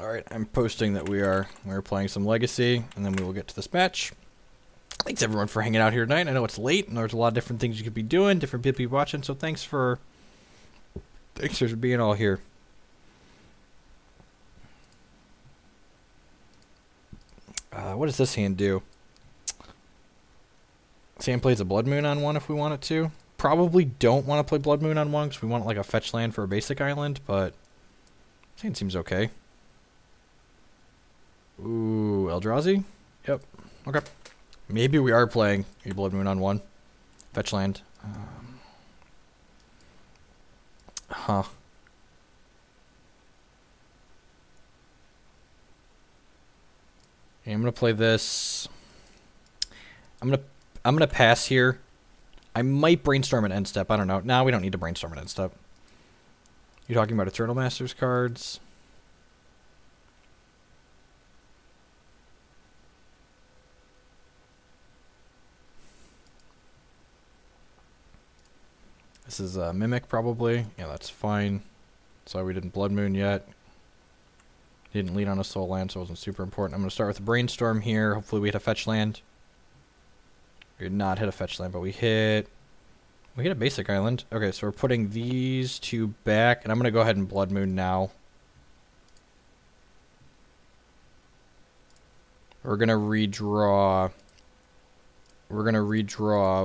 Alright, I'm posting that we're playing some Legacy, and then we will get to this match. Thanks everyone for hanging out here tonight. I know it's late, and there's a lot of different things you could be doing, different people watching, so thanks for being all here. What does this hand do? Sam plays a Blood Moon on one if we want it to. Probably don't want to play Blood Moon on one because we want like a fetch land for a basic island, but this hand seems okay. Ooh, Eldrazi? Yep. Okay. Maybe we are playing a Blood Moon on one. Fetch land. Huh. Okay, I'm gonna play this. I'm gonna pass here. I might brainstorm an end step. I don't know. Nah, we don't need to brainstorm an end step. You're talking about Eternal Masters cards. This is a Mimic, probably. Yeah, that's fine. Sorry we didn't Blood Moon yet. Didn't lead on a soul land, so it wasn't super important. I'm going to start with a Brainstorm here. Hopefully we hit a fetch land. We did not hit a fetch land, but we hit a basic island. Okay, so we're putting these two back, and I'm going to go ahead and Blood Moon now. We're going to redraw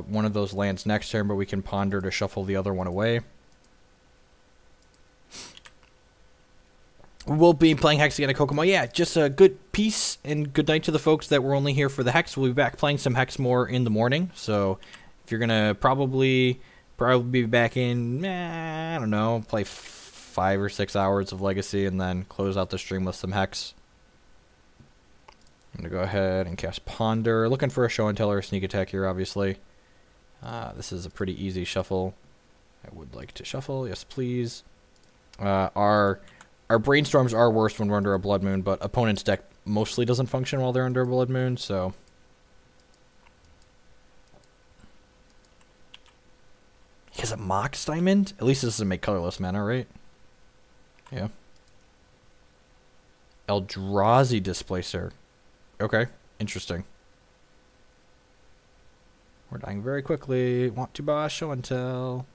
one of those lands next turn, but we can ponder to shuffle the other one away. We'll be playing Hex again at Kokomo. Yeah, just a good peace and good night to the folks that were only here for the Hex. We'll be back playing some Hex more in the morning. So if you're gonna probably be back in, I don't know, play 5 or 6 hours of Legacy and then close out the stream with some Hex. I'm gonna go ahead and cast Ponder. Looking for a Show and Tell or a Sneak Attack here, obviously. This is a pretty easy shuffle. I would like to shuffle, yes please. Our Brainstorms are worse when we're under a Blood Moon, but opponent's deck mostly doesn't function while they're under a Blood Moon, so. He has a Mox Diamond? At least this doesn't make colorless mana, right? Yeah. Eldrazi Displacer. Okay, interesting. We're dying very quickly. Want to buy Show and Tell.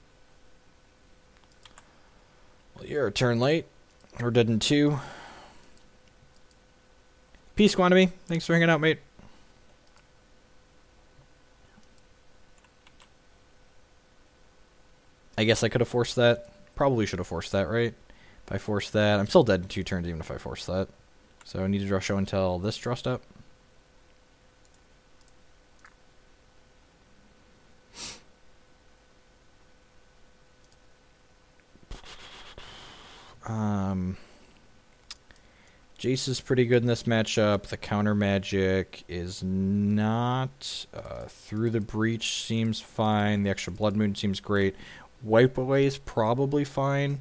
Well, you're a turn late. We're dead in 2. Peace, Quantamy. Thanks for hanging out, mate. I guess I could have forced that. Probably should have forced that, right? If I force that, I'm still dead in 2 turns even if I force that. So I need to draw Show and Tell this draw step. Jace is pretty good in this matchup. The counter magic is not. Through the Breach seems fine. The extra Blood Moon seems great. Wipe Away is probably fine.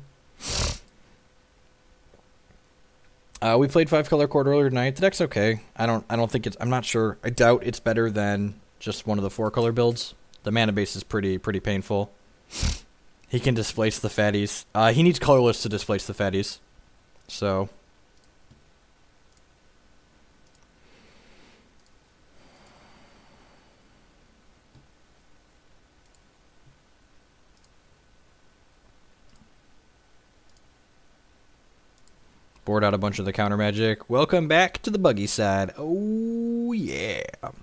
We played 5-color Chord earlier tonight. The deck's okay. I don't think it's. I'm not sure. I doubt it's better than just one of the 4-color builds. The mana base is pretty painful. He can displace the fatties. He needs colorless to displace the fatties. So. Board out a bunch of the counter magic. Welcome back to the buggy side. Oh, yeah. At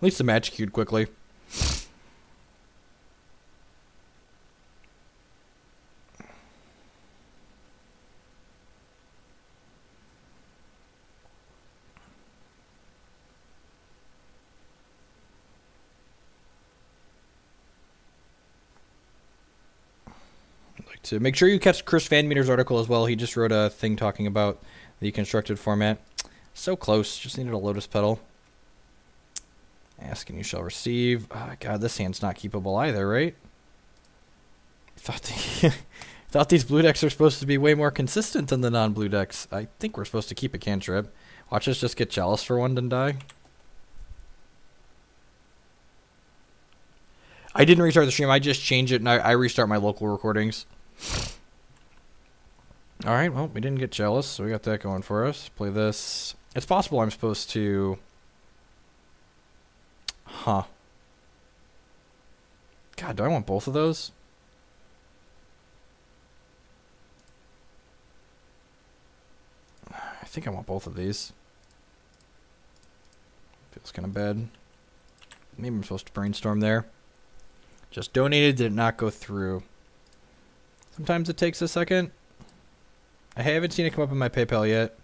least the match queued quickly. To make sure you catch Chris Van Meter's article as well. He just wrote a thing talking about the constructed format. So close. Just needed a Lotus Petal. Ask and you shall receive. God, this hand's not keepable either, right? Thought these blue decks are supposed to be way more consistent than the non-blue decks. I think we're supposed to keep a cantrip. Watch us just get Chalice for 1 and die. I didn't restart the stream. I just changed it and I restart my local recordings. Alright, well, we didn't get jealous, so we got that going for us. Play this. It's possible I'm supposed to... Huh. God, do I want both of those? I think I want both of these. Feels kind of bad. Maybe I'm supposed to brainstorm there. Just donated, did not go through. Sometimes it takes a second. I haven't seen it come up in my PayPal yet.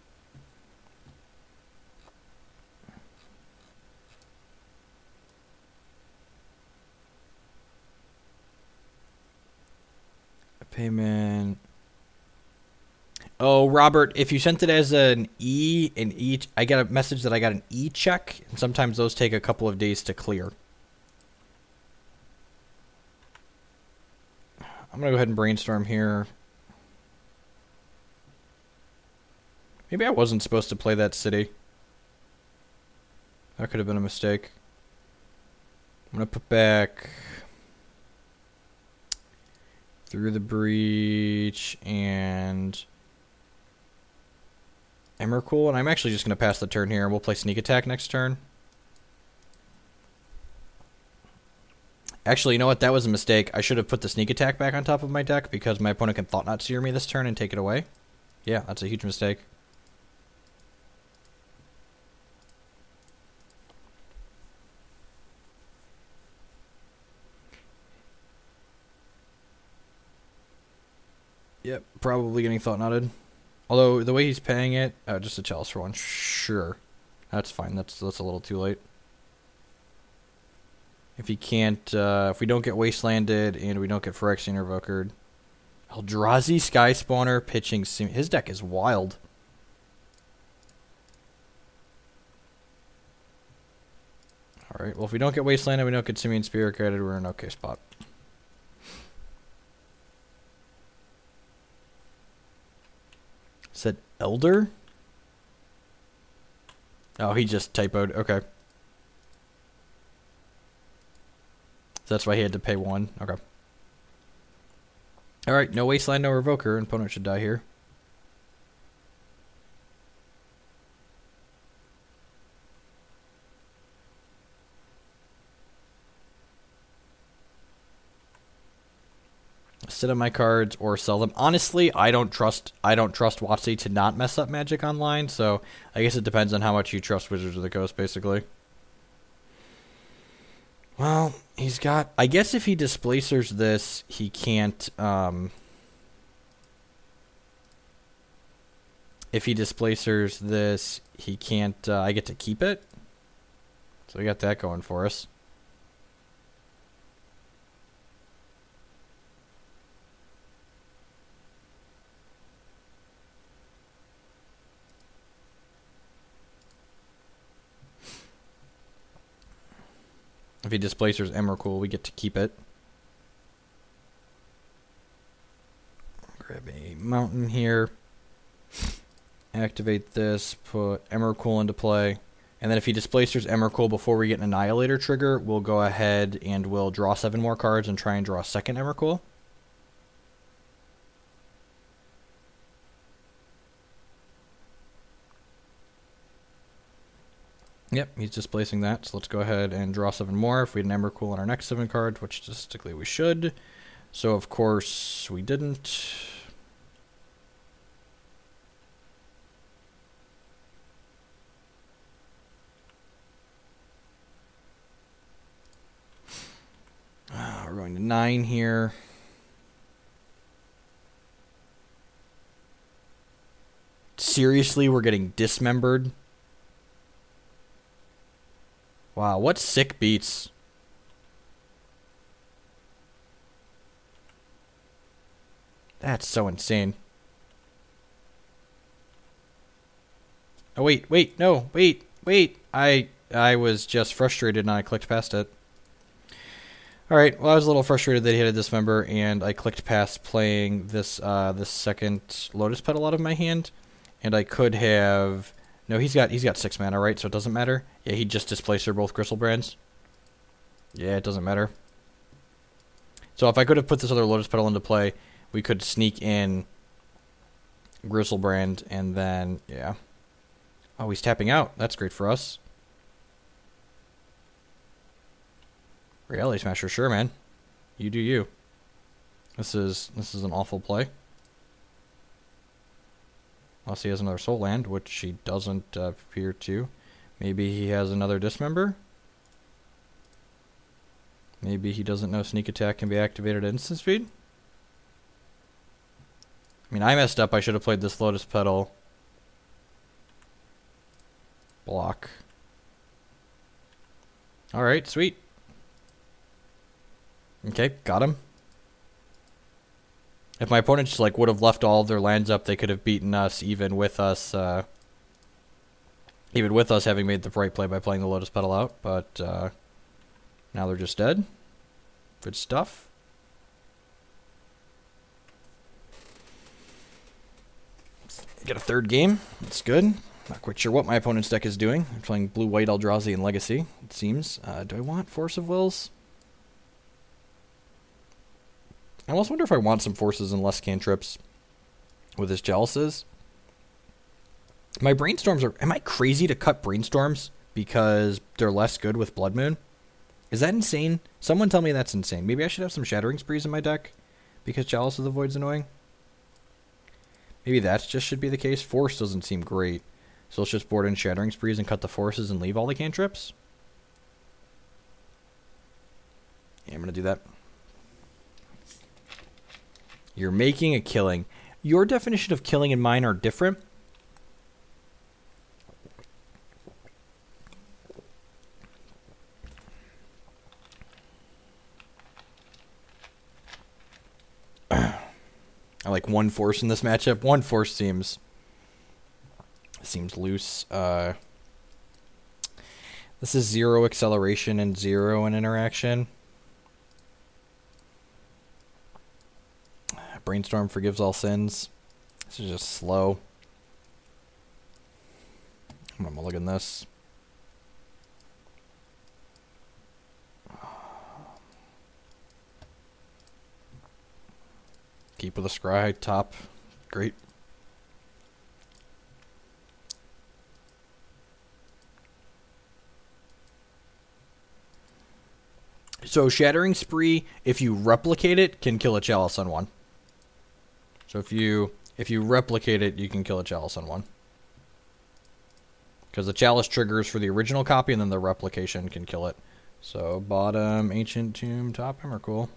A payment. Oh, Robert, if you sent it as an E, I got a message that I got an E check, and sometimes those take a couple of days to clear. I'm going to go ahead and brainstorm here. Maybe I wasn't supposed to play that city. That could have been a mistake. I'm going to put back Through the Breach and Emrakul, and I'm actually just going to pass the turn here, and we'll play Sneak Attack next turn. Actually, you know what? That was a mistake. I should have put the Sneak Attack back on top of my deck because my opponent can Thought Knot Seer me this turn and take it away. Yeah, that's a huge mistake. Yep, probably getting Thought Knotted. Although, the way he's paying it... Oh, just a Chalice for one. Sure. That's fine. That's a little too late. If he can't... if we don't get Wastelanded and we don't get Phyrexian Revokered... Eldrazi Sky Spawner pitching... His deck is wild. Alright, well if we don't get Wastelanded, we don't get Simian Spirit Guided, we're in an okay spot. Said Elder? Oh, he just typoed. Okay. So that's why he had to pay one. Okay. Alright, no Wasteland, no Revoker. Opponent should die here. Sit on my cards or sell them. Honestly, I don't trust WotC to not mess up Magic Online, so I guess it depends on how much you trust Wizards of the Coast, basically. Well, he's got... I guess if he displacers this, he can't... if he displacers this, he can't... I get to keep it. So we got that going for us. If he displacers Emrakul, we get to keep it. Grab a mountain here. Activate this, put Emrakul into play. And then if he displacers Emrakul before we get an Annihilator trigger, we'll go ahead and we'll draw 7 more cards and try and draw a second Emrakul. Yep, he's displacing that, so let's go ahead and draw 7 more if we had an Emrakul on our next 7 cards, which statistically we should. So, of course, we didn't. We're going to 9 here. Seriously, we're getting dismembered? Wow, what sick beats. That's so insane. Oh, wait, no, wait. I was just frustrated and I clicked past it. Alright, well I was a little frustrated that he had a dismember and I clicked past playing this this second Lotus Petal out of my hand. And I could have... No, he's got 6 mana, right? So it doesn't matter. Yeah, he just displacer both Gristlebrand's. Yeah, it doesn't matter. So if I could have put this other Lotus Petal into play, we could sneak in Griselbrand, and then, yeah. Oh, he's tapping out. That's great for us. Reality Smasher, sure, man. You do you. This is an awful play. Unless he has another Soul Land, which he doesn't appear to. Maybe he has another Dismember? Maybe he doesn't know Sneak Attack can be activated at instant speed? I mean, I messed up. I should have played this Lotus Petal. Block. Alright, sweet. Okay, got him. If my opponents just, like, would have left all of their lands up, they could have beaten us even with us having made the right play by playing the Lotus Petal out, but now they're just dead. Good stuff. Get a third game. That's good. Not quite sure what my opponent's deck is doing. I'm playing blue-white Eldrazi and Legacy, it seems. Do I want Force of Wills? I almost wonder if I want some forces and less cantrips with his Chalices. My Brainstorms are... Am I crazy to cut Brainstorms because they're less good with Blood Moon? Is that insane? Someone tell me that's insane. Maybe I should have some Shattering Sprees in my deck because Chalice of the Void's annoying. Maybe that just should be the case. Force doesn't seem great. So let's just board in Shattering Sprees and cut the forces and leave all the cantrips. Yeah, I'm going to do that. You're making a killing. Your definition of killing and mine are different. I like one force in this matchup. One force seems loose. This is 0 acceleration and 0 in interaction. Brainstorm forgives all sins. This is just slow. I'm gonna look at this. Keep with the scry, top. Great. So Shattering Spree, if you replicate it, can kill a Chalice on one. So if you replicate it, you can kill a Chalice on one. Because the Chalice triggers for the original copy, and then the replication can kill it. So bottom, Ancient Tomb, top Emrakul.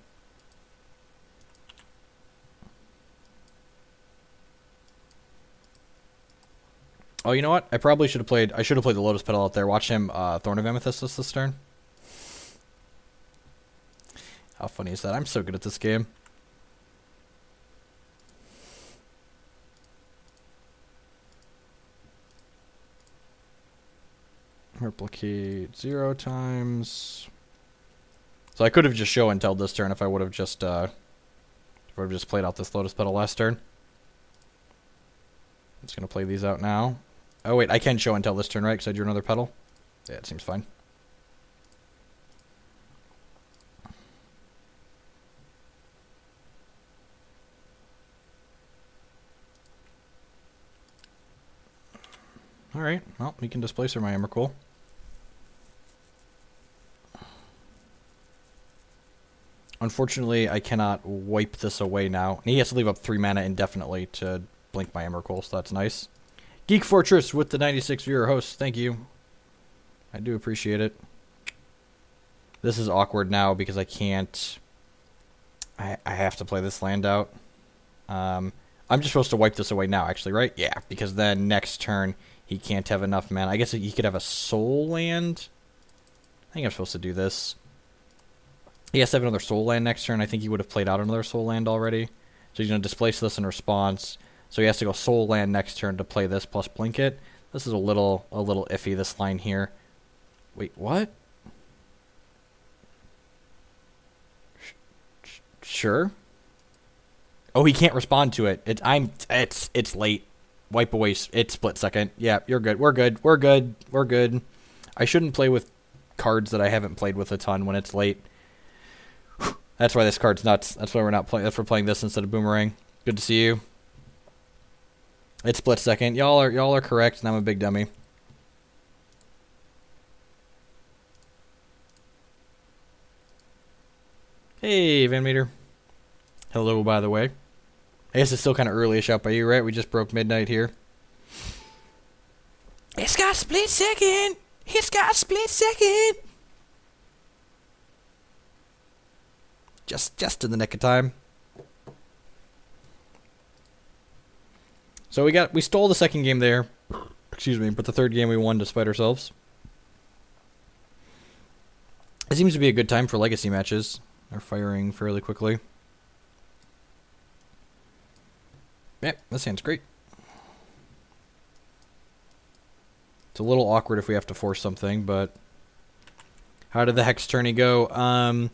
Oh, you know what? I probably should have played... I should have played the Lotus Petal out there. Watch him Thorn of Amethyst this turn. How funny is that? I'm so good at this game. Replicate 0 times. So I could have just show and tell this turn if I would have just played out this Lotus Petal last turn. I'm just gonna play these out now. Oh wait, I can show and tell this turn, right? Because I drew another petal. Yeah, it seems fine. Alright, well, we can displacer my Emrakul. Unfortunately, I cannot wipe this away now. And he has to leave up 3 mana indefinitely to blink my Emrakul, so that's nice. Geek Fortress with the 96 viewer host, thank you. I do appreciate it. This is awkward now because I can't... I have to play this land out. I'm just supposed to wipe this away now, actually, right? Yeah, because then next turn he can't have enough mana. I guess he could have a soul land. I think I'm supposed to do this. He has to have another soul land next turn. I think he would have played out another soul land already. So he's going to displace this in response. So he has to go soul land next turn to play this plus blink it. This is a little iffy, this line here. Wait, what? Sure. Oh, he can't respond to it. It's late. Wipe away. It's split second. Yeah, you're good. We're good. I shouldn't play with cards that I haven't played with a ton when it's late. That's why this card's nuts. That's why we're not playing. That's why we're playing this instead of Boomerang. Good to see you. It's split second. Y'all are correct, and I'm a big dummy. Hey, Van Meter. Hello, by the way. I guess it's still kind of early-ish out by you, right? We just broke midnight here. It's got split second. It's got split second. Just in the nick of time. So we stole the second game there. Excuse me, but the third game we won despite ourselves. It seems to be a good time for legacy matches. They're firing fairly quickly. Yep, this hand's great. It's a little awkward if we have to force something, but how did the Hex tourney go?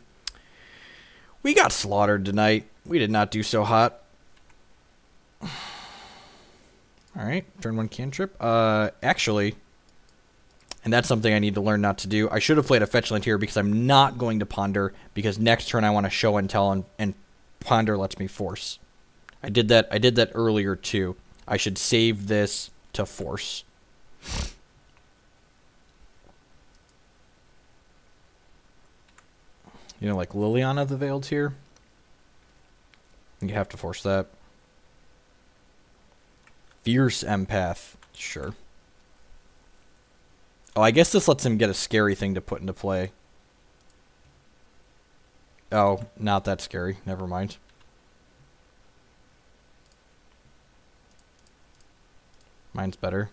We got slaughtered tonight. We did not do so hot. Alright, turn 1 cantrip. Actually, and that's something I need to learn not to do. I should have played a fetch land here because I'm not going to ponder, because next turn I want to show and tell, and ponder lets me force. I did that earlier too. I should save this to force. You know, like Liliana the Veiled here. You have to force that. Fierce Empath. Sure. Oh, I guess this lets him get a scary thing to put into play. Oh, not that scary. Never mind. Mine's better.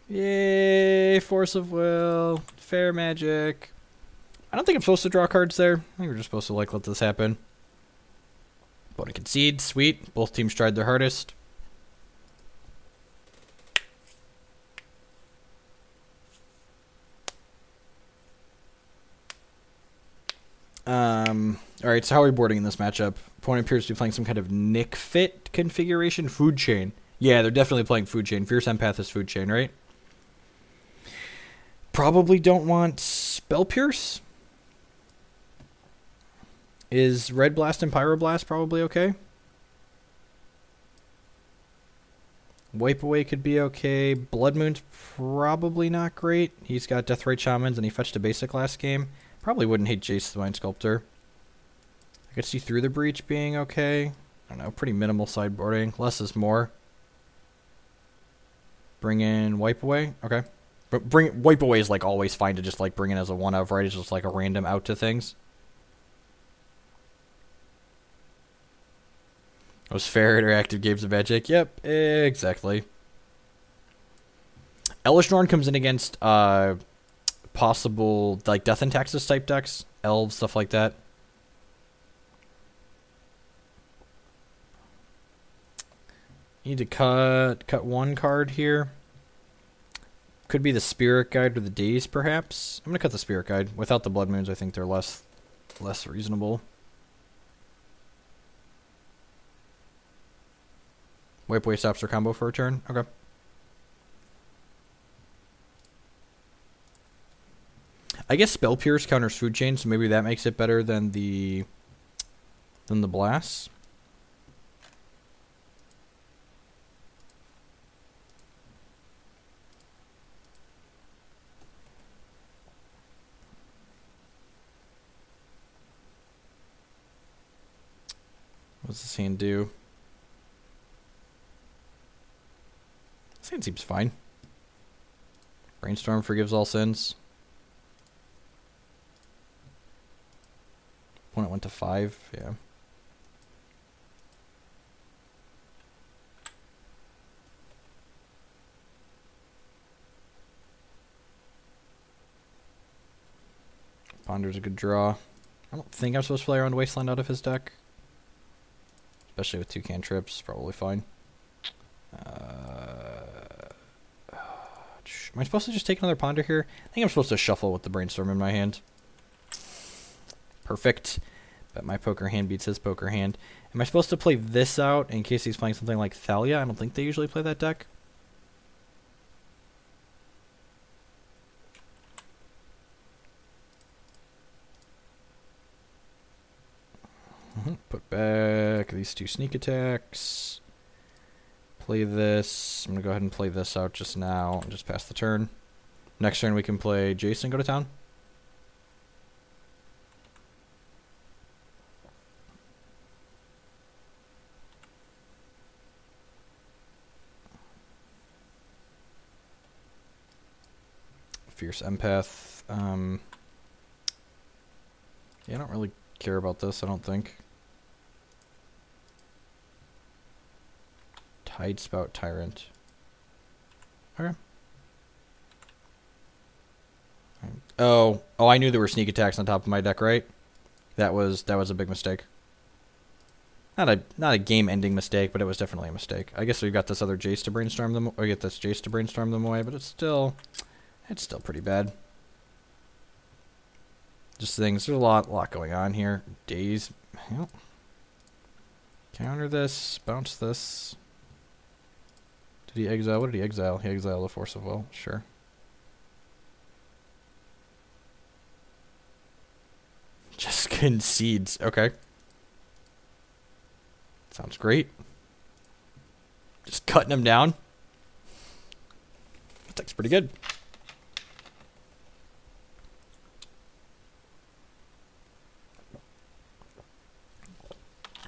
Yay, Force of Will, Fair Magic. I don't think I'm supposed to draw cards there. I think we're just supposed to like let this happen. Opponent concedes, sweet. Both teams tried their hardest. Alright, so how are we boarding in this matchup? Opponent appears to be playing some kind of Nick Fit configuration. Food Chain. Yeah, they're definitely playing Food Chain. Fierce Empath is Food Chain, right? Probably don't want Spell Pierce. Is Red Blast and Pyroblast probably okay? Wipe Away could be okay. Blood Moon's probably not great. He's got Deathrite Shamans and he fetched a basic last game. Probably wouldn't hate Jace the Mind Sculptor. I could see Through the Breach being okay. I don't know, pretty minimal sideboarding. Less is more. Bring in Wipe Away. Okay. But Wipe Away is like always fine to just like bring in as a one of, right? It's just like a random out to things. Was fair interactive games of Magic? Yep, exactly. Elesh Norn comes in against possible like Death and Taxes type decks, elves, stuff like that. Need to cut one card here. Could be the Spirit Guide or the Daze, perhaps. I'm gonna cut the Spirit Guide. Without the Blood Moons, I think they're less reasonable. Wipe Away stops their combo for a turn. Okay. I guess Spell Pierce counters Food Chain, so maybe that makes it better than the Blast. What's this hand do? This hand seems fine. Brainstorm forgives all sins. Opponent went to 5, yeah. Ponder's a good draw. I don't think I'm supposed to play around Wasteland out of his deck. Especially with 2 cantrips, probably fine. Am I supposed to just take another Ponder here? I think I'm supposed to shuffle with the Brainstorm in my hand. Perfect. But my poker hand beats his poker hand. Am I supposed to play this out in case he's playing something like Thalia? I don't think they usually play that deck. these 2 sneak attacks. Play this. I'm going to go ahead and play this out just now and just pass the turn. Next turn we can play Jason, go to town. Fierce Empath. Yeah, I don't really care about this, I don't think. Tidespout Tyrant. Okay. Oh, I knew there were sneak attacks on top of my deck, right? That was a big mistake. Not a game-ending mistake, but it was definitely a mistake. I guess we got this other Jace to brainstorm them, or get this Jace to brainstorm them away, but it's still pretty bad. Just things. There's a lot going on here. Daze. Yep. Counter this. Bounce this. Did he exile? What did he exile? He exiled a Force of Will. Sure. Just concedes. Okay. Sounds great. Just cutting him down. That deck's pretty good.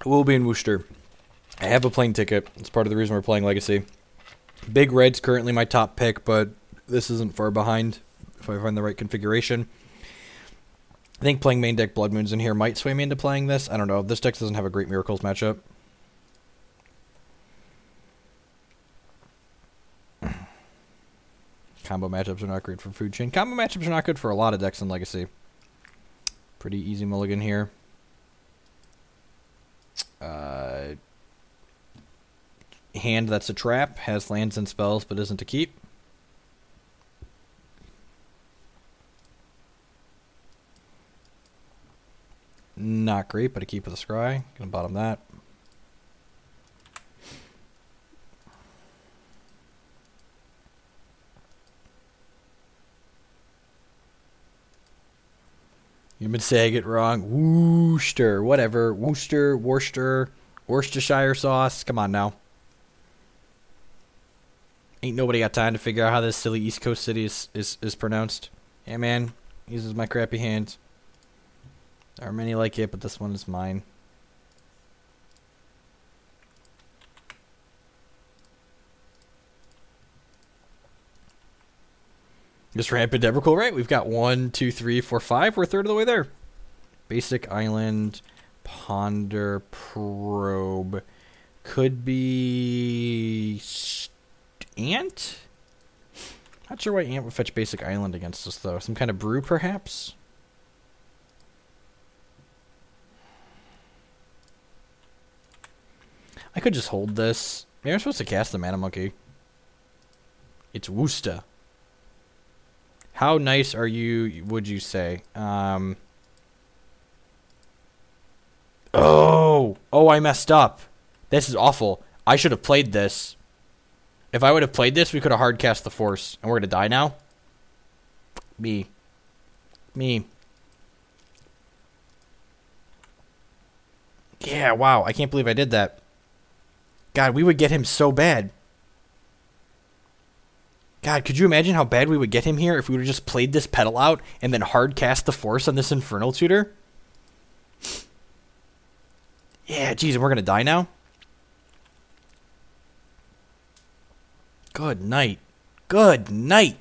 We'll be in Worcester. I have a plane ticket. It's part of the reason we're playing Legacy. Big Red's currently my top pick, but this isn't far behind if I find the right configuration. I think playing main deck Blood Moons in here might sway me into playing this. I don't know. This deck doesn't have a great Miracles matchup. Combo matchups are not great for Food Chain. Combo matchups are not good for a lot of decks in Legacy. Pretty easy mulligan here. Hand that's a trap, has lands and spells, but isn't a keep. Not great, but a keep with a scry. Gonna bottom that. You've been saying it wrong. Worcester, whatever. Worcestershire sauce. Come on now. Ain't nobody got time to figure out how this silly East Coast city is pronounced. Yeah, man. Uses my crappy hand. There are many like it, but this one is mine. Just rampant Evercool, right? We've got 1, 2, 3, 4, 5. We're a third of the way there. Basic Island, Ponder, Probe. Could be Ant? Not sure why Ant would fetch Basic Island against us, though. Some kind of brew, perhaps? I could just hold this. Maybe I'm supposed to cast the Mana Monkey. It's Worcester. How nice are you, would you say? Oh, I messed up. This is awful. I should have played this. If I would have played this, we could have hard cast the Force. And we're going to die now? Me. Yeah, wow. I can't believe I did that. God, we would get him so bad. God, could you imagine how bad we would get him here if we would have just played this pedal out and then hard cast the Force on this Infernal Tutor? Yeah, geez, and we're going to die now? Good night. Good night.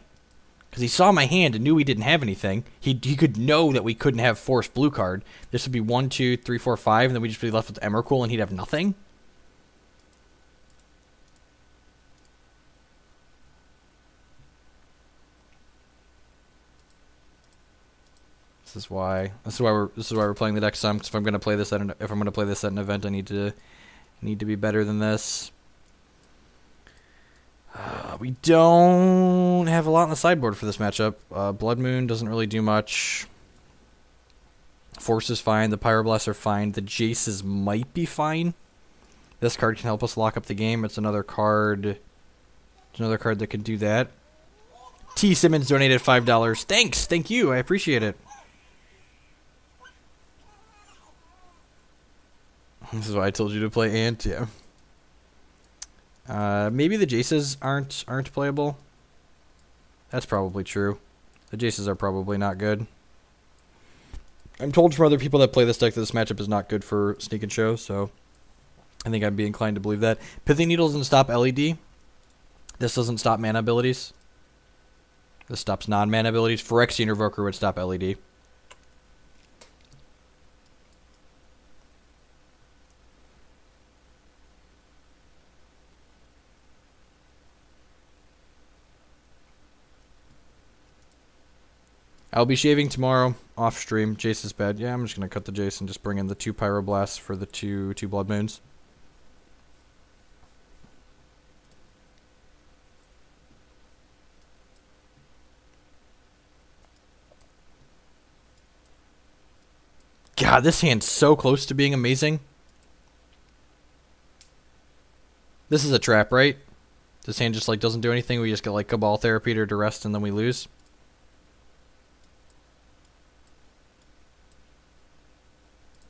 Because he saw my hand and knew we didn't have anything. He could know that we couldn't have Force blue card. This would be 1, 2, 3, 4, 5, and then we'd just be left with Emrakul and he'd have nothing? This is why we're playing the deck some. Because if I'm gonna play this at an event, I need to be better than this. We don't have a lot on the sideboard for this matchup. Blood Moon doesn't really do much. Force is fine. The Pyroblasts are fine. The Jaces might be fine. This card can help us lock up the game. It's another card. It's another card that can do that. T. Simmons donated $5. Thanks. Thank you. I appreciate it. This is why I told you to play Ant, yeah. Maybe the Jaces aren't playable. That's probably true. The Jaces are probably not good. I'm told from other people that play this deck that this matchup is not good for Sneak and Show, so I think I'd be inclined to believe that. Pithing Needle doesn't stop LED. This doesn't stop mana abilities. This stops non-mana abilities. Phyrexian Revoker would stop LED. I'll be shaving tomorrow off stream. Jace's bed. Yeah, I'm just gonna cut the Jace and just bring in the 2 Pyroblasts for the two Blood Moons. God, this hand's so close to being amazing. This is a trap, right? This hand just like doesn't do anything. We just get like Cabal Therapy to rest and then we lose.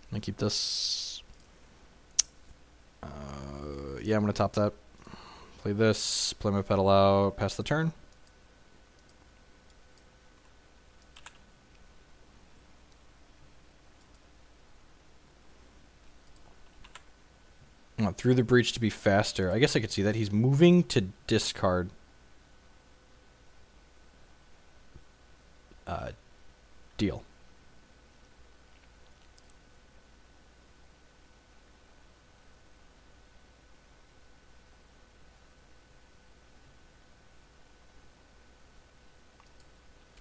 I'm gonna keep this. Yeah, I'm gonna top that. Play this. Play my pedal out. Pass the turn. I want Through the Breach to be faster. I guess I could see that. He's moving to discard. Deal.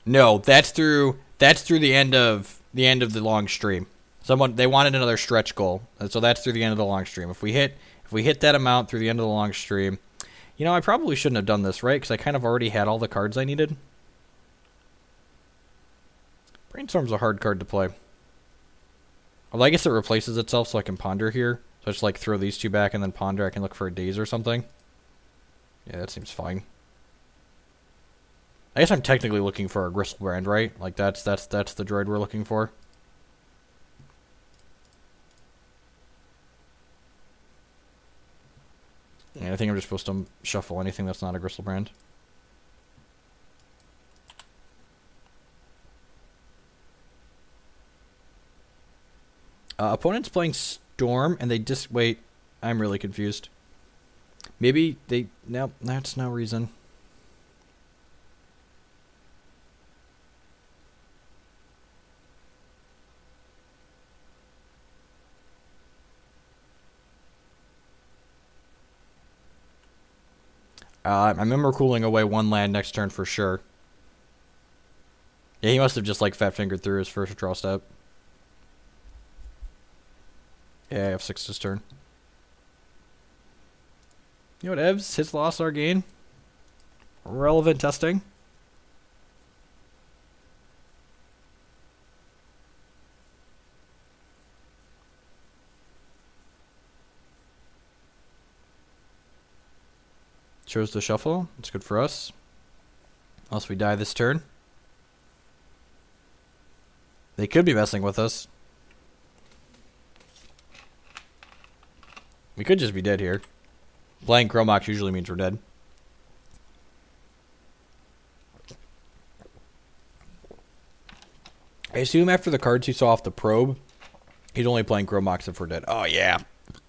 No, that's through the end of the long stream. They wanted another stretch goal, and so that's through the end of the long stream. If we hit that amount through the end of the long stream, you know, I probably shouldn't have done this, right? Because I kind of already had all the cards I needed. Brainstorm's a hard card to play. Although I guess it replaces itself, so I can ponder here. So I just like throw these 2 back and then ponder. I can look for a Daze or something. Yeah, that seems fine. I guess I'm technically looking for a Gristlebrand, right? Like that's the droid we're looking for. And I think I'm just supposed to shuffle anything that's not a Gristlebrand. Opponent's playing Storm, and they just wait. I'm really confused. Maybe they... No, that's no reason. I remember cooling away 1 land next turn for sure. Yeah, he must have just like fat fingered through his first draw step. Yeah, I have 6 this turn. You know what, Evs? His loss, our gain. Relevant testing. Chose to shuffle. It's good for us. Unless we die this turn. They could be messing with us. We could just be dead here. Playing Chromox usually means we're dead. I assume after the cards he saw off the probe, he's only playing Chromox if we're dead. Oh yeah.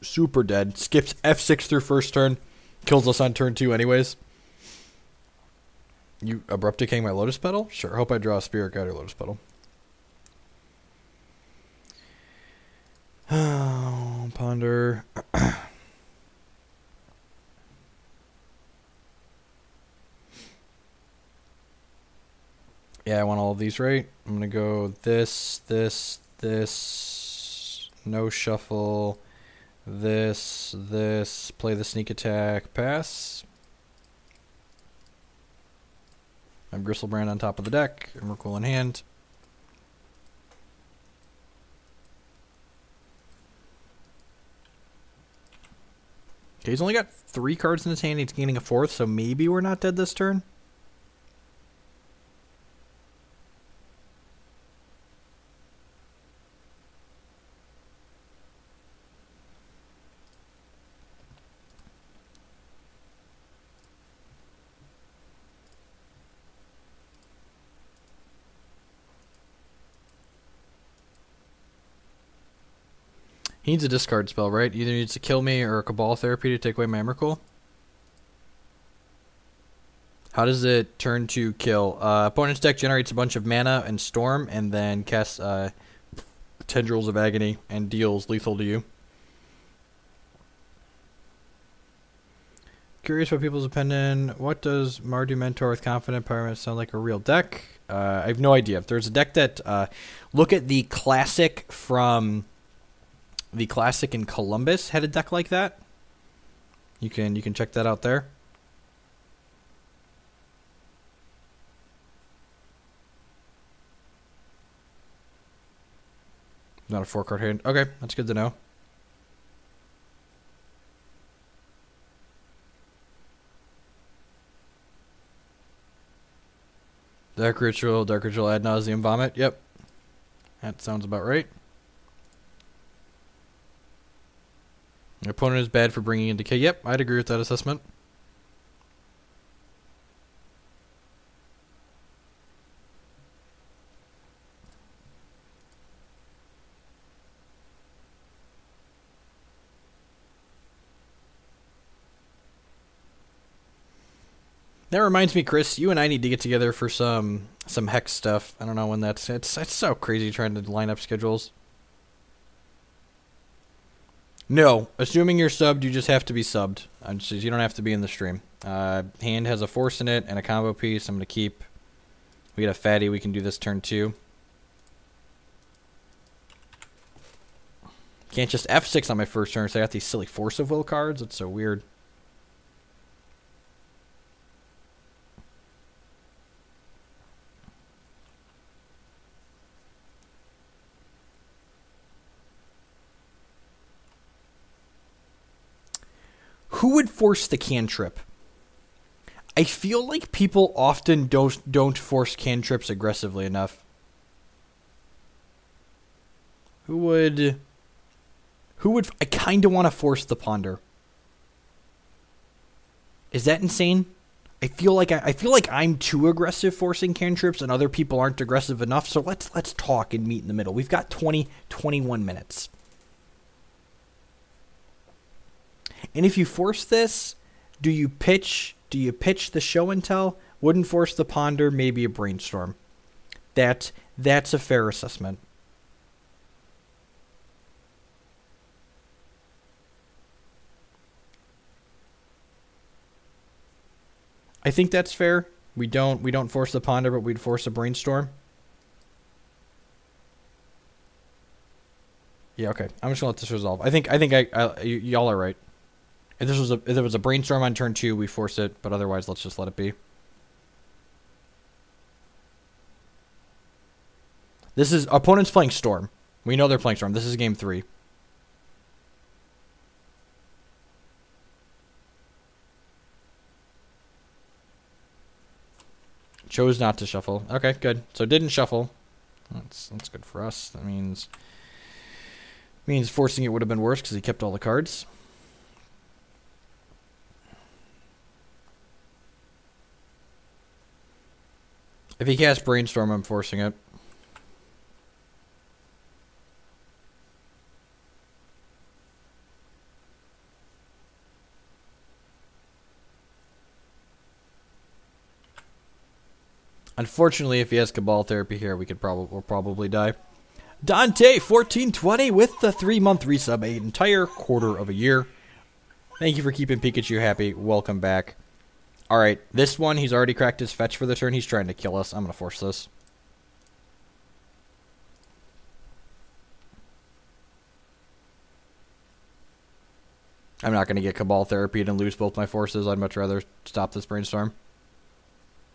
Super dead. Skips F6 through first turn. Kills us on turn 2 anyways. You abrupt decaying my Lotus Petal? Sure. Hope I draw a Spirit Guide or Lotus Petal. Oh, ponder. Yeah, I want all of these, right? I'm going to go this, no shuffle, this, play the sneak attack, pass. I have Gristlebrand on top of the deck, and we're cool in hand. Okay, he's only got 3 cards in his hand, he's gaining a 4th, so maybe we're not dead this turn. He needs a discard spell, right? Either needs to kill me or a Cabal Therapy to take away my Emrakul. How does it turn to kill? Opponent's deck generates a bunch of mana and Storm, and then casts Tendrils of Agony and deals lethal to you. Curious what people's opinion. What does Mardu Mentor with Confident Pyramid sound like a real deck? I have no idea. If there's a deck that... look at the Classic from... The Classic in Columbus had a deck like that. You can check that out there. Not a 4-card hand. Okay, that's good to know. Dark Ritual ad nauseum vomit. Yep. That sounds about right. Your opponent is bad for bringing in decay. Yep, I'd agree with that assessment. That reminds me, Chris, you and I need to get together for some Hex stuff. I don't know when that's... It's so crazy trying to line up schedules. No. Assuming you're subbed, you just have to be subbed. You don't have to be in the stream. Hand has a force in it and a combo piece. I'm going to keep... We get a fatty. We can do this turn 2. Can't just F6 on my first turn, so I got these silly Force of Will cards. It's so weird. Who would force the cantrip? I feel like people often don't force cantrips aggressively enough. Who would... I kind of want to force the Ponder. Is that insane? I feel like I'm too aggressive forcing cantrips and other people aren't aggressive enough. So let's talk and meet in the middle. We've got 21 minutes. And if you force this, do you pitch the show and tell? Wouldn't force the Ponder, maybe a Brainstorm. That's a fair assessment. I think that's fair. We don't force the Ponder, but we'd force a Brainstorm. Yeah, okay. I'm just gonna let this resolve. I think y'all are right. If there was a Brainstorm on turn 2, we force it, but otherwise let's just let it be. This is opponent's playing Storm. We know they're playing Storm. This is game 3. Chose not to shuffle. Okay, good. So didn't shuffle. That's good for us. That means forcing it would have been worse because he kept all the cards. If he casts Brainstorm, I'm forcing it. Unfortunately, if he has Cabal Therapy here, we'll probably die. Dante1420 with the 3-month resub, an entire quarter of a year. Thank you for keeping Pikachu happy. Welcome back. Alright, this one, he's already cracked his fetch for the turn. He's trying to kill us. I'm going to force this. I'm not going to get Cabal Therapy and lose both my forces. I'd much rather stop this Brainstorm.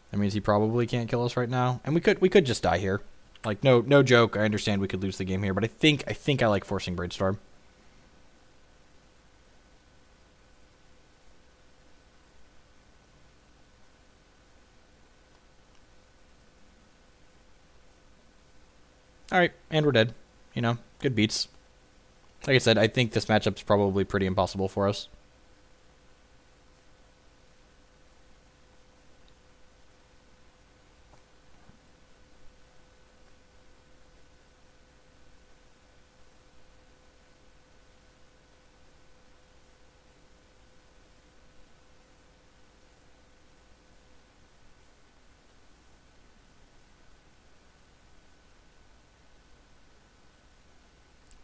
That means he probably can't kill us right now. And we could just die here. Like, no joke. I understand we could lose the game here, but I think I like forcing Brainstorm. Alright, and we're dead. You know, good beats. Like I said, I think this matchup's probably pretty impossible for us.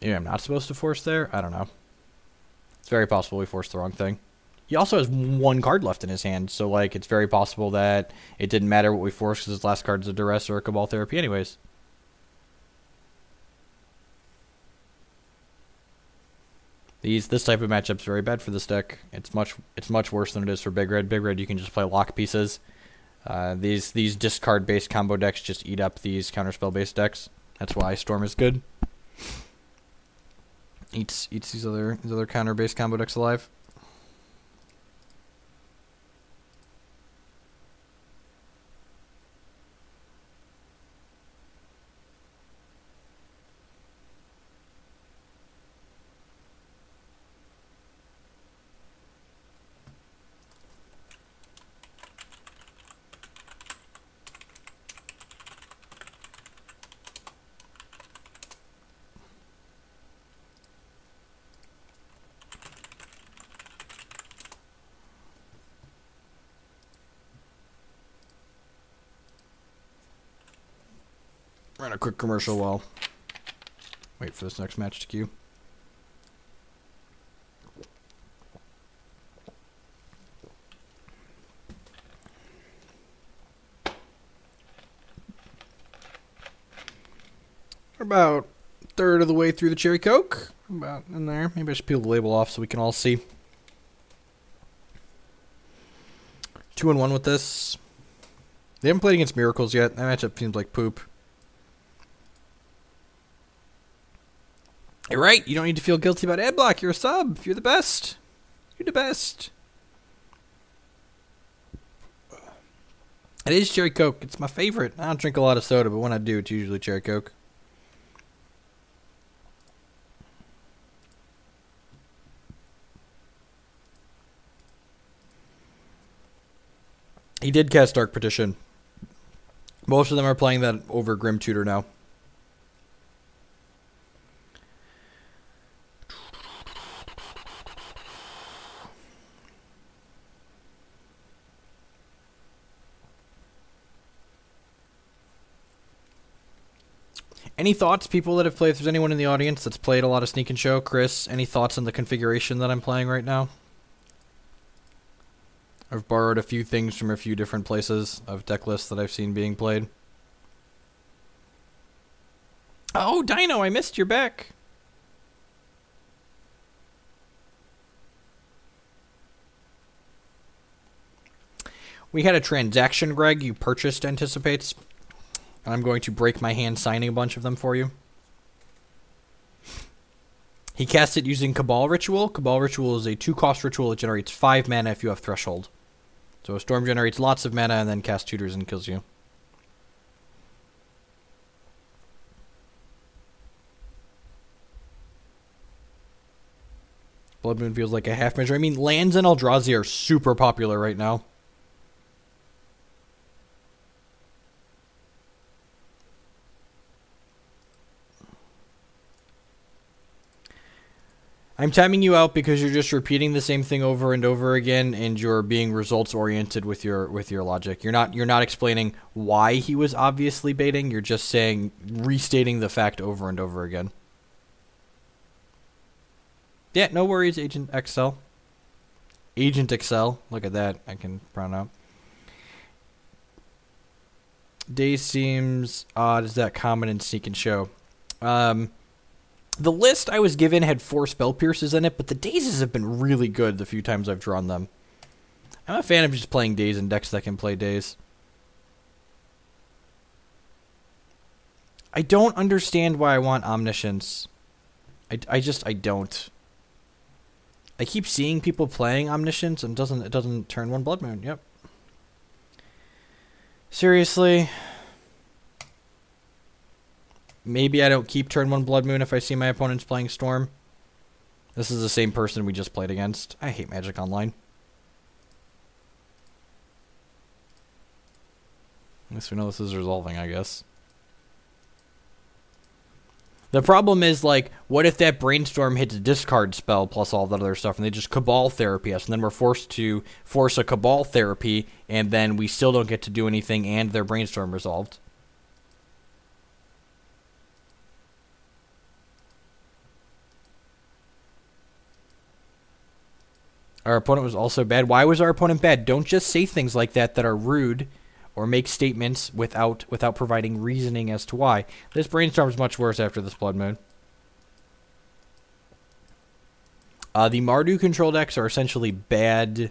Maybe I'm not supposed to force there? I don't know. It's very possible we forced the wrong thing. He also has one card left in his hand, so, like, it's very possible that it didn't matter what we forced because his last card's a Duress or a Cabal Therapy anyways. This type of matchup's very bad for this deck. It's much worse than it is for Big Red. Big Red, you can just play lock pieces. These discard-based combo decks just eat up these counterspell-based decks. That's why Storm is good. Eats these other counter-based combo decks alive. Run a quick commercial while wait for this next match to queue. We're about a third of the way through the Cherry Coke. About in there. Maybe I should peel the label off so we can all see. 2-1 with this. They haven't played against Miracles yet. That matchup seems like poop. You're right. You don't need to feel guilty about Adblock. You're a sub. You're the best. You're the best. It is Cherry Coke. It's my favorite. I don't drink a lot of soda, but when I do, it's usually Cherry Coke. He did cast Dark Petition. Most of them are playing that over Grim Tutor now. Any thoughts, people that have played? If there's anyone in the audience that's played a lot of Sneak and Show, Chris, any thoughts on the configuration that I'm playing right now? I've borrowed a few things from a few different places of deck lists that I've seen being played. Oh, Dino, I missed your back. We had a transaction, Greg. You purchased Anticipates. I'm going to break my hand signing a bunch of them for you. He cast it using Cabal Ritual. Cabal Ritual is a 2-cost ritual that generates 5 mana if you have Threshold. So a Storm generates lots of mana and then casts Tutors and kills you. Blood Moon feels like a half measure. I mean, lands in Eldrazi are super popular right now. I'm timing you out because you're just repeating the same thing over and over again, and you're being results oriented with your logic. You're not explaining why he was obviously baiting. You're just restating the fact over and over again. Yeah, no worries, Agent Excel. Agent Excel. Look at that. I can pronounce out. Day seems odd. Is that common in Sneak and Show? The list I was given had 4 Spell Pierces in it, but the Dazes have been really good the few times I've drawn them. I'm a fan of just playing Daze in decks that can play Daze. I don't understand why I want Omniscience. I don't. I keep seeing people playing Omniscience and it doesn't turn 1 Blood Moon. Yep. Seriously. Maybe I don't keep turn 1 Blood Moon if I see my opponents playing Storm. This is the same person we just played against. I hate Magic Online. At least we know this is resolving, I guess. The problem is, like, what if that Brainstorm hits a discard spell plus all that other stuff, and they just Cabal Therapy us, and then we're forced to force a Cabal Therapy, and then we still don't get to do anything, and their Brainstorm resolved. Our opponent was also bad. Why was our opponent bad? Don't just say things like that that are rude or make statements without providing reasoning as to why. This brainstorm is much worse after this Blood Moon. The Mardu control decks are essentially bad.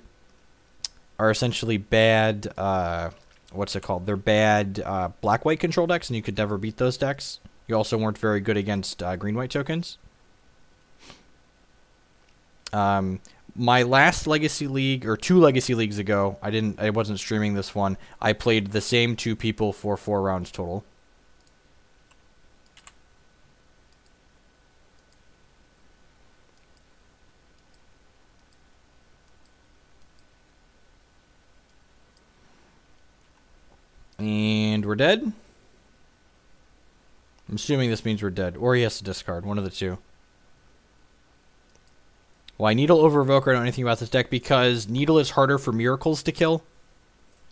What's it called? They're bad black-white control decks, and you could never beat those decks. You also weren't very good against green-white tokens. My last Legacy League, or 2 Legacy Leagues ago, I wasn't streaming this one. I played the same 2 people for 4 rounds total. And we're dead. I'm assuming this means we're dead. Or he has to discard. One of the two. Why Needle over Evoker? I don't know anything about this deck because Needle is harder for Miracles to kill.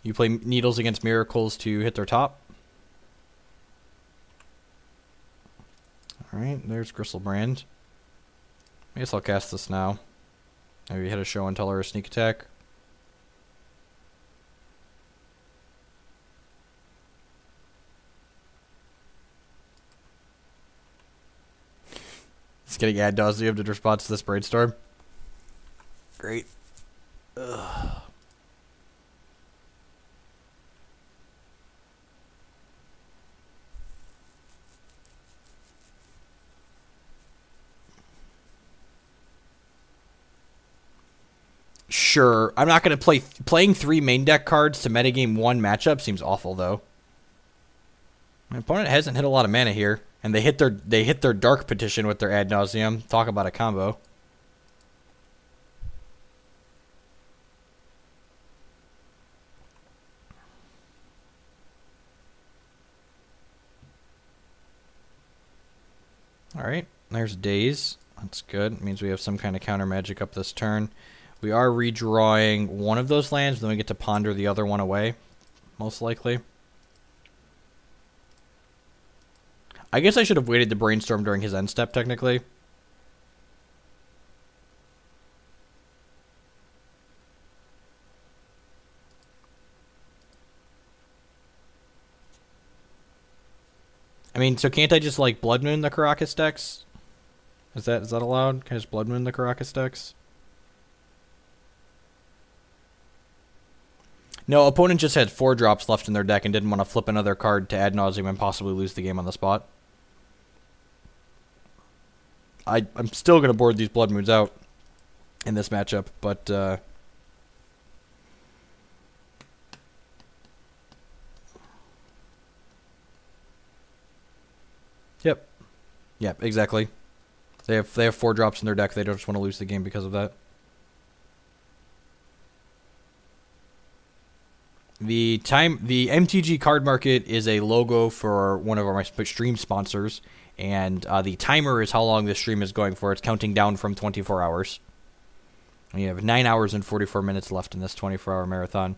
You play Needles against Miracles to hit their top. Alright, there's Gristlebrand. I guess I'll cast this now. Maybe hit a Show and Tell or a Sneak Attack. He's getting ad nauseum in response to this brainstorm. Great. Ugh. Sure. I'm not going to playing 3 main deck cards to metagame 1 matchup seems awful though. My opponent hasn't hit a lot of mana here, and they hit their Dark Petition with their ad nauseum. Talk about a combo. Alright, there's Daze. That's good. It means we have some kind of counter magic up this turn. We are redrawing one of those lands, then we get to ponder the other one away, most likely. I guess I should have waited to brainstorm during his end step, technically. I mean, so can't I just, like, Blood Moon the Karakas decks? Is that allowed? Can I just Blood Moon the Karakas decks? No, opponent just had 4 drops left in their deck and didn't want to flip another card to ad nauseum and possibly lose the game on the spot. I'm still going to board these Blood Moons out in this matchup, but... Yep. Yep, exactly. They have 4 drops in their deck. They don't just want to lose the game because of that. The MTG Card Market is a logo for one of my stream sponsors, and the timer is how long this stream is going for. It's counting down from 24 hours. We have 9 hours and 44 minutes left in this 24-hour marathon.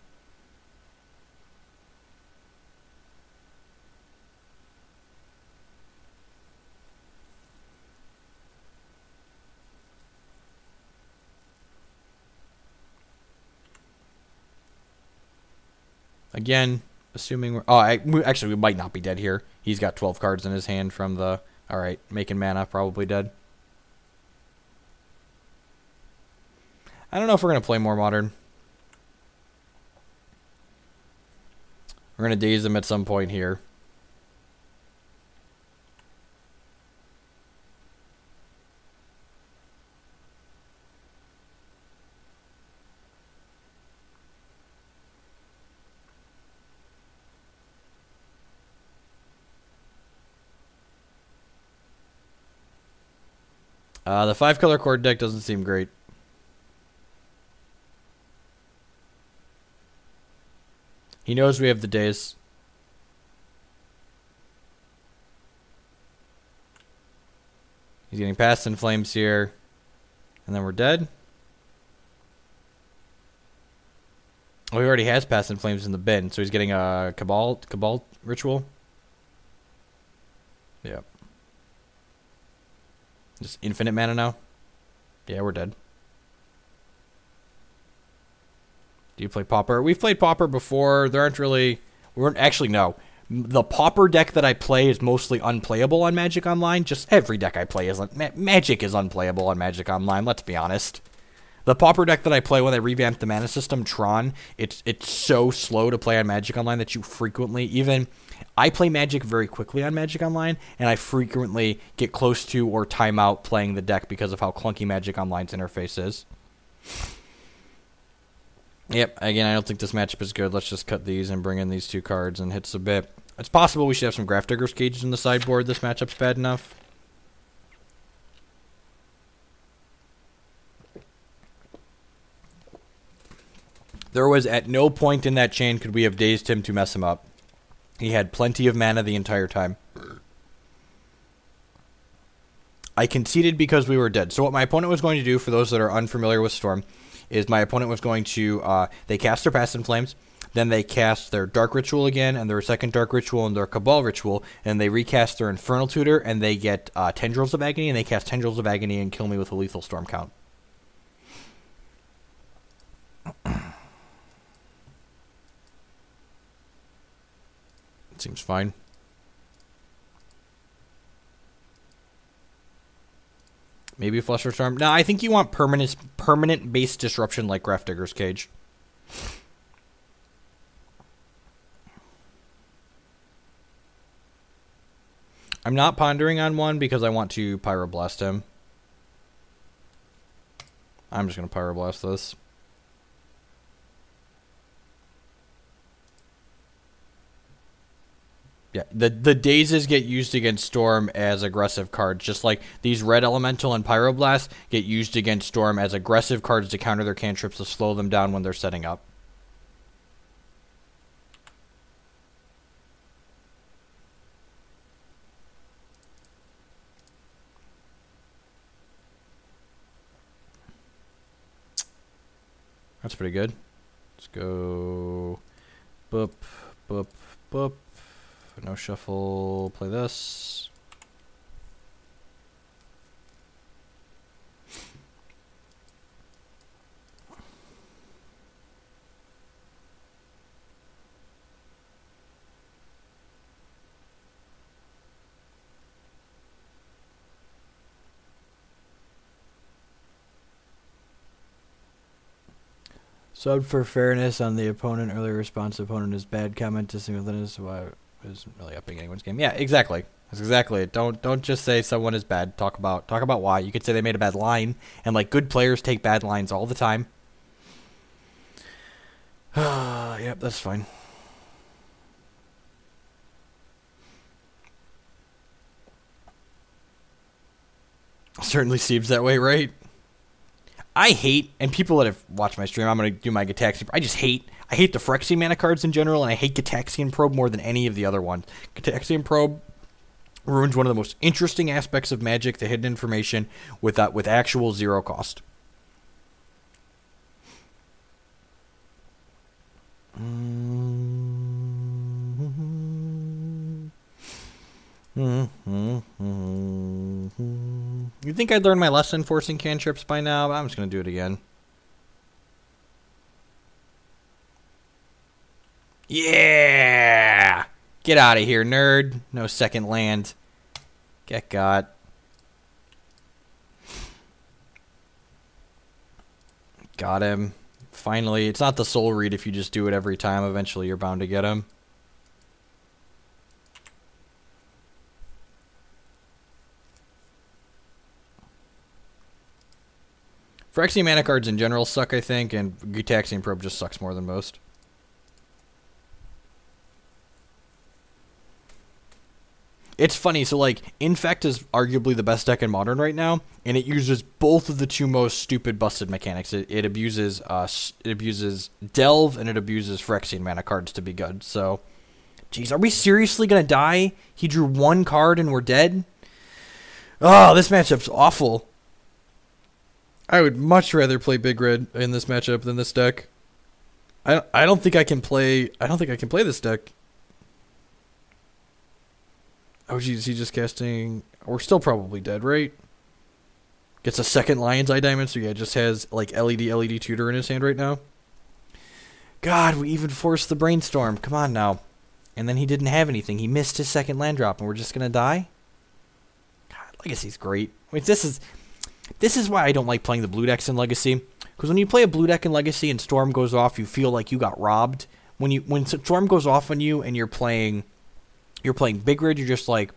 Again, assuming we're... Oh, actually, we might not be dead here. He's got 12 cards in his hand from the... Alright, making mana, probably dead. I don't know if we're going to play more Modern. We're going to daze him at some point here. The 5-color cord deck doesn't seem great. He knows we have the days. He's getting Past in Flames here. And then we're dead. Oh, he already has Past in Flames in the bin, so he's getting a Cabal Ritual. Yep. Just infinite mana now? Yeah, we're dead. Do you play Pauper? We've played Pauper before. There aren't really... Actually, no. The Pauper deck that I play is mostly unplayable on Magic Online. Just every deck I play is... Magic is unplayable on Magic Online, let's be honest. The Pauper deck that I play when I revamped the mana system, Tron, it's so slow to play on Magic Online that you frequently... Even... I play Magic very quickly on Magic Online, and I frequently get close to or time out playing the deck because of how clunky Magic Online's interface is. Yep, again, I don't think this matchup is good. Let's just cut these and bring in these 2 cards and hit a bit. It's possible we should have some Grafdigger's Cages in the sideboard. This matchup's bad enough. There was at no point in that chain could we have dazed him to mess him up. He had plenty of mana the entire time. I conceded because we were dead. So what my opponent was going to do, for those that are unfamiliar with Storm, is my opponent was going to, they cast their Past in Flames, then they cast their Dark Ritual again, and their second Dark Ritual, and their Cabal Ritual, and they recast their Infernal Tutor, and they get Tendrils of Agony, and they cast Tendrils of Agony and kill me with a lethal Storm count. Seems fine. Maybe Fluster Storm. No, I think you want permanent base disruption like Grafdigger's Cage. I'm not pondering on one because I want to Pyroblast him. I'm just going to Pyroblast this. Yeah, the Dazes get used against Storm as aggressive cards, just like these Red Elemental and Pyroblast get used against Storm as aggressive cards to counter their cantrips to slow them down when they're setting up. That's pretty good. Let's go boop, boop, boop. No shuffle, play this. Sub for fairness on the opponent. Earlier response, opponent is bad. Comment to single this. Why isn't really upping anyone's game? Yeah, exactly. That's exactly it. Don't just say someone is bad. Talk about why. You could say they made a bad line, and like good players take bad lines all the time. Yep, that's fine. Certainly seems that way, right? I hate, and people that have watched my stream, I'm going to do my Gitaxian. I hate the Phyrexian mana cards in general, and I hate Gitaxian Probe more than any of the other ones. Gitaxian Probe ruins one of the most interesting aspects of Magic, the hidden information, with actual zero cost. You'd think I'd learn my lesson forcing cantrips by now, but I'm just going to do it again. Yeah! Get out of here, nerd. No second land. Get got. Got him. Finally, it's not the soul read if you just do it every time. Eventually, you're bound to get him. Phyrexian mana cards in general suck, I think, and Gitaxian Probe just sucks more than most. It's funny, so like, Infect is arguably the best deck in Modern right now, and it uses both of the two most stupid busted mechanics. It abuses Delve, and it abuses Phyrexian mana cards to be good, so... Jeez, are we seriously gonna die? He drew one card and we're dead? Oh, this matchup's awful. I would much rather play Big Red in this matchup than this deck. I don't think I can play this deck. Oh geez, he just casting. We're still probably dead, right? Gets a second Lion's Eye Diamond, so yeah, just has like LED Tutor in his hand right now. God, we even forced the Brainstorm. Come on now. And then he didn't have anything. He missed his second land drop, and we're just going to die? God, Legacy's great. Wait, this is why I don't like playing the blue decks in Legacy. Because when you play a blue deck in Legacy and Storm goes off, you feel like you got robbed. When Storm goes off on you and you're playing Big Red, you're just like,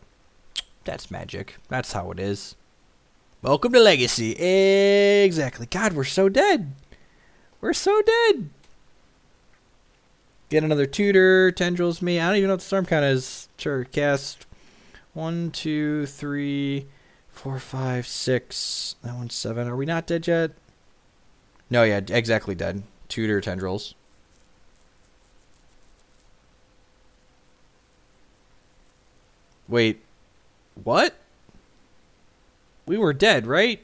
that's magic. That's how it is. Welcome to Legacy. Exactly. God, we're so dead. We're so dead. Get another tutor. Tendrils me. I don't even know what the storm count is. Sure. Cast 1, 2, 3, 4, 5, 6. That one's 7. Are we not dead yet? No, yeah, exactly dead. Tutor tendrils. Wait. What? We were dead, right?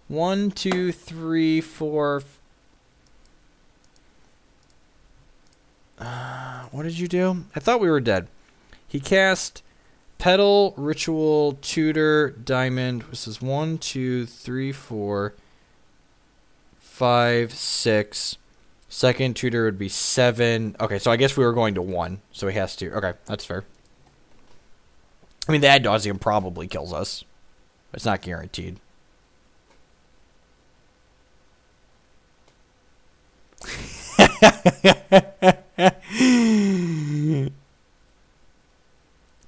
1, 2, 3, 4. What did you do? I thought we were dead. He cast Petal, Ritual, Tutor, Diamond. This is 1, 2, 3, 4, 5, 6. Second tutor would be 7. Okay, so I guess we were going to 1. So he has to. Okay, that's fair. I mean, the Ad Nauseam probably kills us. It's not guaranteed.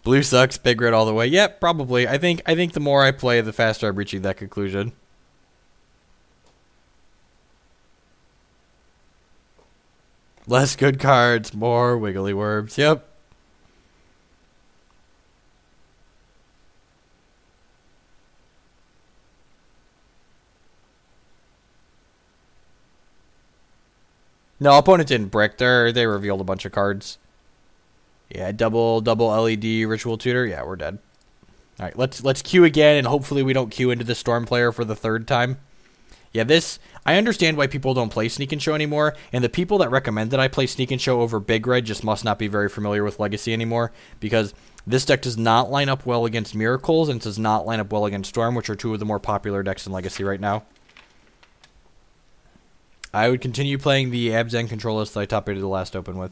Blue sucks, Big Red all the way. Yep, probably. I think the more I play, the faster I'm reaching that conclusion. Less good cards, more wiggly worms. Yep. No, opponent didn't brick. They revealed a bunch of cards. Yeah, double LED ritual tutor. Yeah, we're dead. All right, let's queue again, and hopefully we don't queue into the storm player for the third time. Yeah, I understand why people don't play Sneak and Show anymore, and the people that recommend that I play Sneak and Show over Big Red just must not be very familiar with Legacy anymore, because this deck does not line up well against Miracles, and it does not line up well against Storm, which are two of the more popular decks in Legacy right now. I would continue playing the Abzan control list that I top 8 the last open with.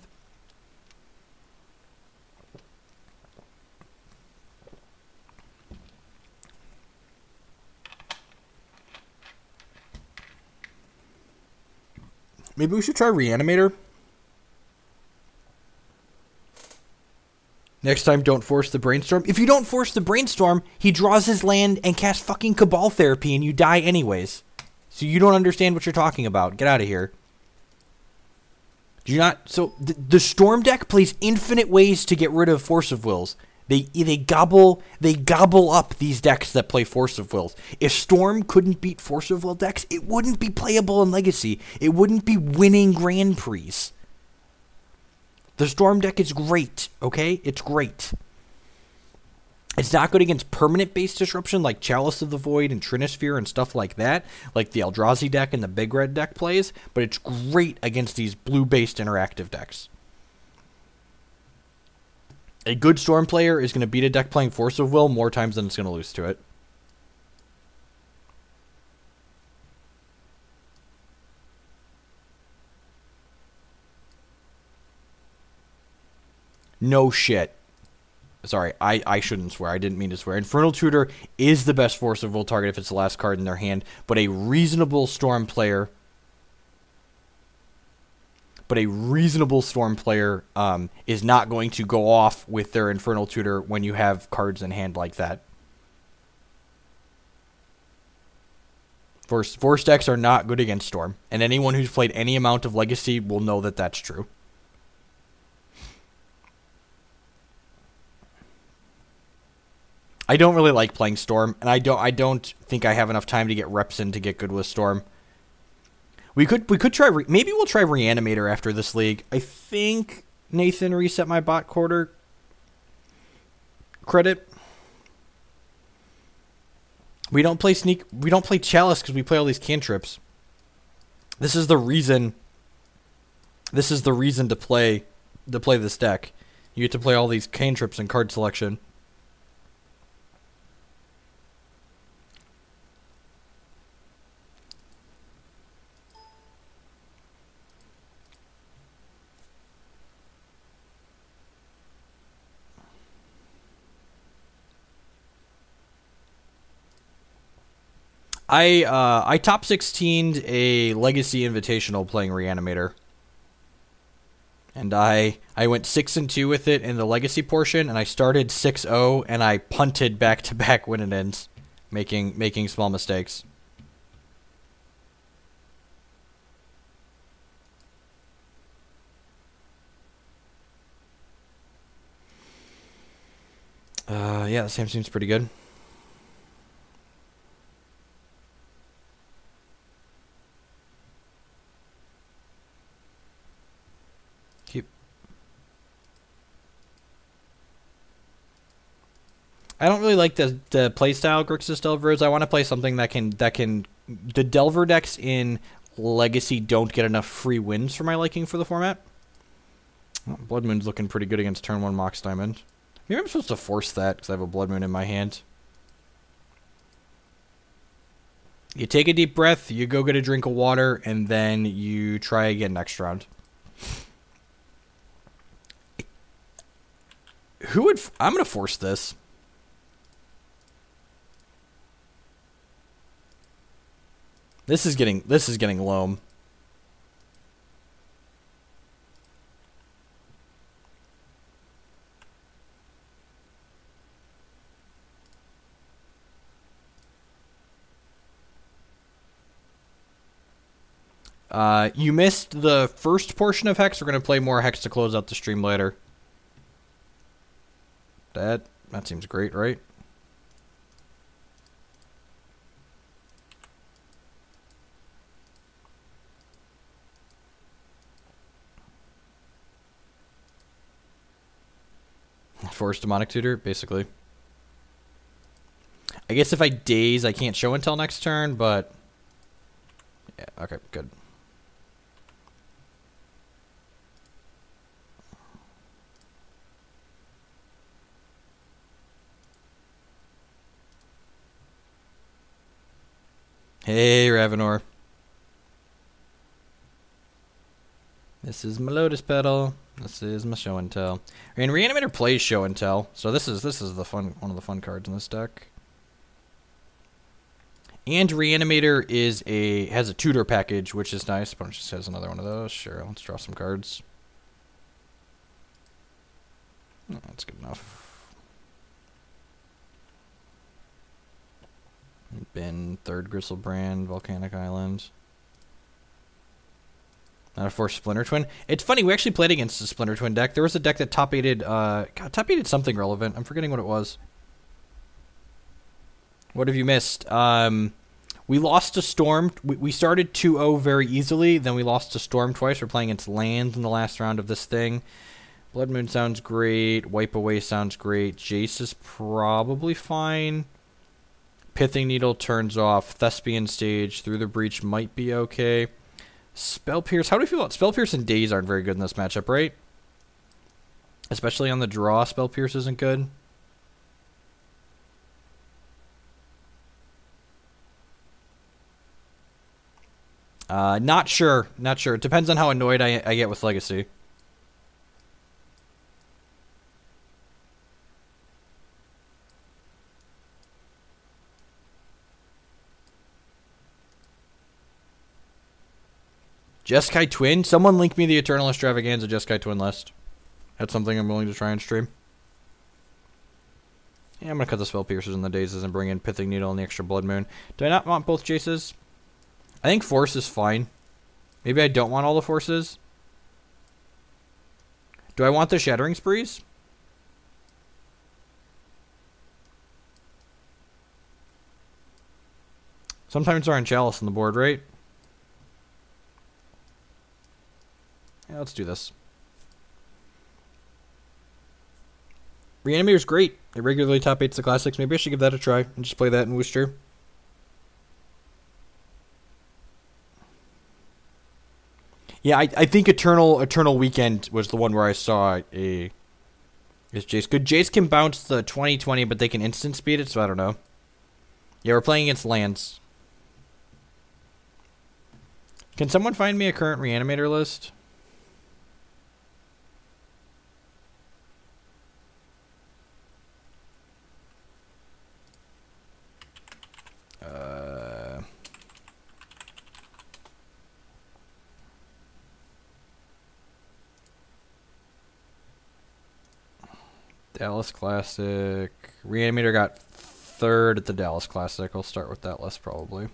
Maybe we should try Reanimator. Next time, don't force the Brainstorm. If you don't force the Brainstorm, he draws his land and casts fucking Cabal Therapy and you die anyways. So you don't understand what you're talking about. Get out of here. Do you not? So the Storm deck plays infinite ways to get rid of Force of Wills. They gobble up these decks that play Force of Wills. If Storm couldn't beat Force of Will decks, it wouldn't be playable in Legacy. It wouldn't be winning Grand Prix. The Storm deck is great, okay? It's great. It's not good against permanent-based disruption like Chalice of the Void and Trinisphere and stuff like that, like the Eldrazi deck and the Big Red deck plays, but it's great against these blue-based interactive decks. A good Storm player is going to beat a deck playing Force of Will more times than it's going to lose to it. No shit. Sorry, I shouldn't swear. I didn't mean to swear. Infernal Tutor is the best Force of Will target if it's the last card in their hand, but a reasonable Storm player... is not going to go off with their Infernal Tutor when you have cards in hand like that. Force decks are not good against Storm, and anyone who's played any amount of Legacy will know that that's true. I don't really like playing Storm, and I don't think I have enough time to get reps in to get good with Storm. We could try. Maybe we'll try Reanimator after this league. I think Nathan reset my bot quarter credit. We don't play Sneak. We don't play Chalice because we play all these cantrips. This is the reason. This is the reason to play this deck. You get to play all these cantrips and card selection. I top 16'd a Legacy Invitational playing Reanimator. And I went 6-2 with it in the Legacy portion, and I started 6-0, and I punted back-to-back win and ends, making small mistakes. Yeah, the same seems pretty good. I don't really like the playstyle Grixis Delvers. I want to play something that can the Delver decks in Legacy don't get enough free wins for my liking for the format. Well, Blood Moon's looking pretty good against turn 1 Mox Diamond. Maybe I'm supposed to force that because I have a Blood Moon in my hand. You take a deep breath, you go get a drink of water, and then you try again next round. I'm going to force this. This is getting loam. You missed the first portion of Hex. We're going to play more Hex to close out the stream later. That seems great, right? Force Demonic Tutor, basically. I guess if I daze, I can't show until next turn, but... Yeah, okay, good. Hey, Ravenor. This is my Lotus Petal. This is my Show and Tell. I mean, Reanimator plays Show and Tell, so this is the one of the fun cards in this deck. And Reanimator has a tutor package, which is nice. But it just has another one of those. Sure, let's draw some cards. Oh, that's good enough. Ben, third Gristlebrand, Volcanic Island. Not a Force Splinter Twin. It's funny, we actually played against the Splinter Twin deck. There was a deck that top-aided, something relevant. I'm forgetting what it was. What have you missed? We lost to Storm. We started 2-0 very easily, then we lost to Storm twice. We're playing against lands in the last round of this thing. Blood Moon sounds great. Wipe Away sounds great. Jace is probably fine. Pithing Needle turns off. Thespian Stage. Through the Breach might be okay. Spell Pierce. How do we feel about Spell Pierce and Daze aren't very good in this matchup, right? Especially on the draw, Spell Pierce isn't good. Not sure. Not sure. It depends on how annoyed I get with Legacy. Jeskai Twin? Someone link me the Eternal Extravaganza Jeskai Twin list. That's something I'm willing to try and stream. Yeah, I'm going to cut the Spell Piercers and the Dazes and bring in Pithing Needle and the extra Blood Moon. Do I not want both Jaces? I think Force is fine. Maybe I don't want all the Forces. Do I want the Shattering Sprees? Sometimes there aren't Chalice on the board, right? Yeah, let's do this. Reanimator's great. It regularly top 8s the classics. Maybe I should give that a try and just play that in Worcester. Yeah, I think Eternal Weekend was the one where I saw is Jace. Good. Jace can bounce the 2020, but they can instant speed it, so I don't know. Yeah, we're playing against lands. Can someone find me a current Reanimator list? Dallas Classic. Reanimator got third at the Dallas Classic. I'll start with that list probably.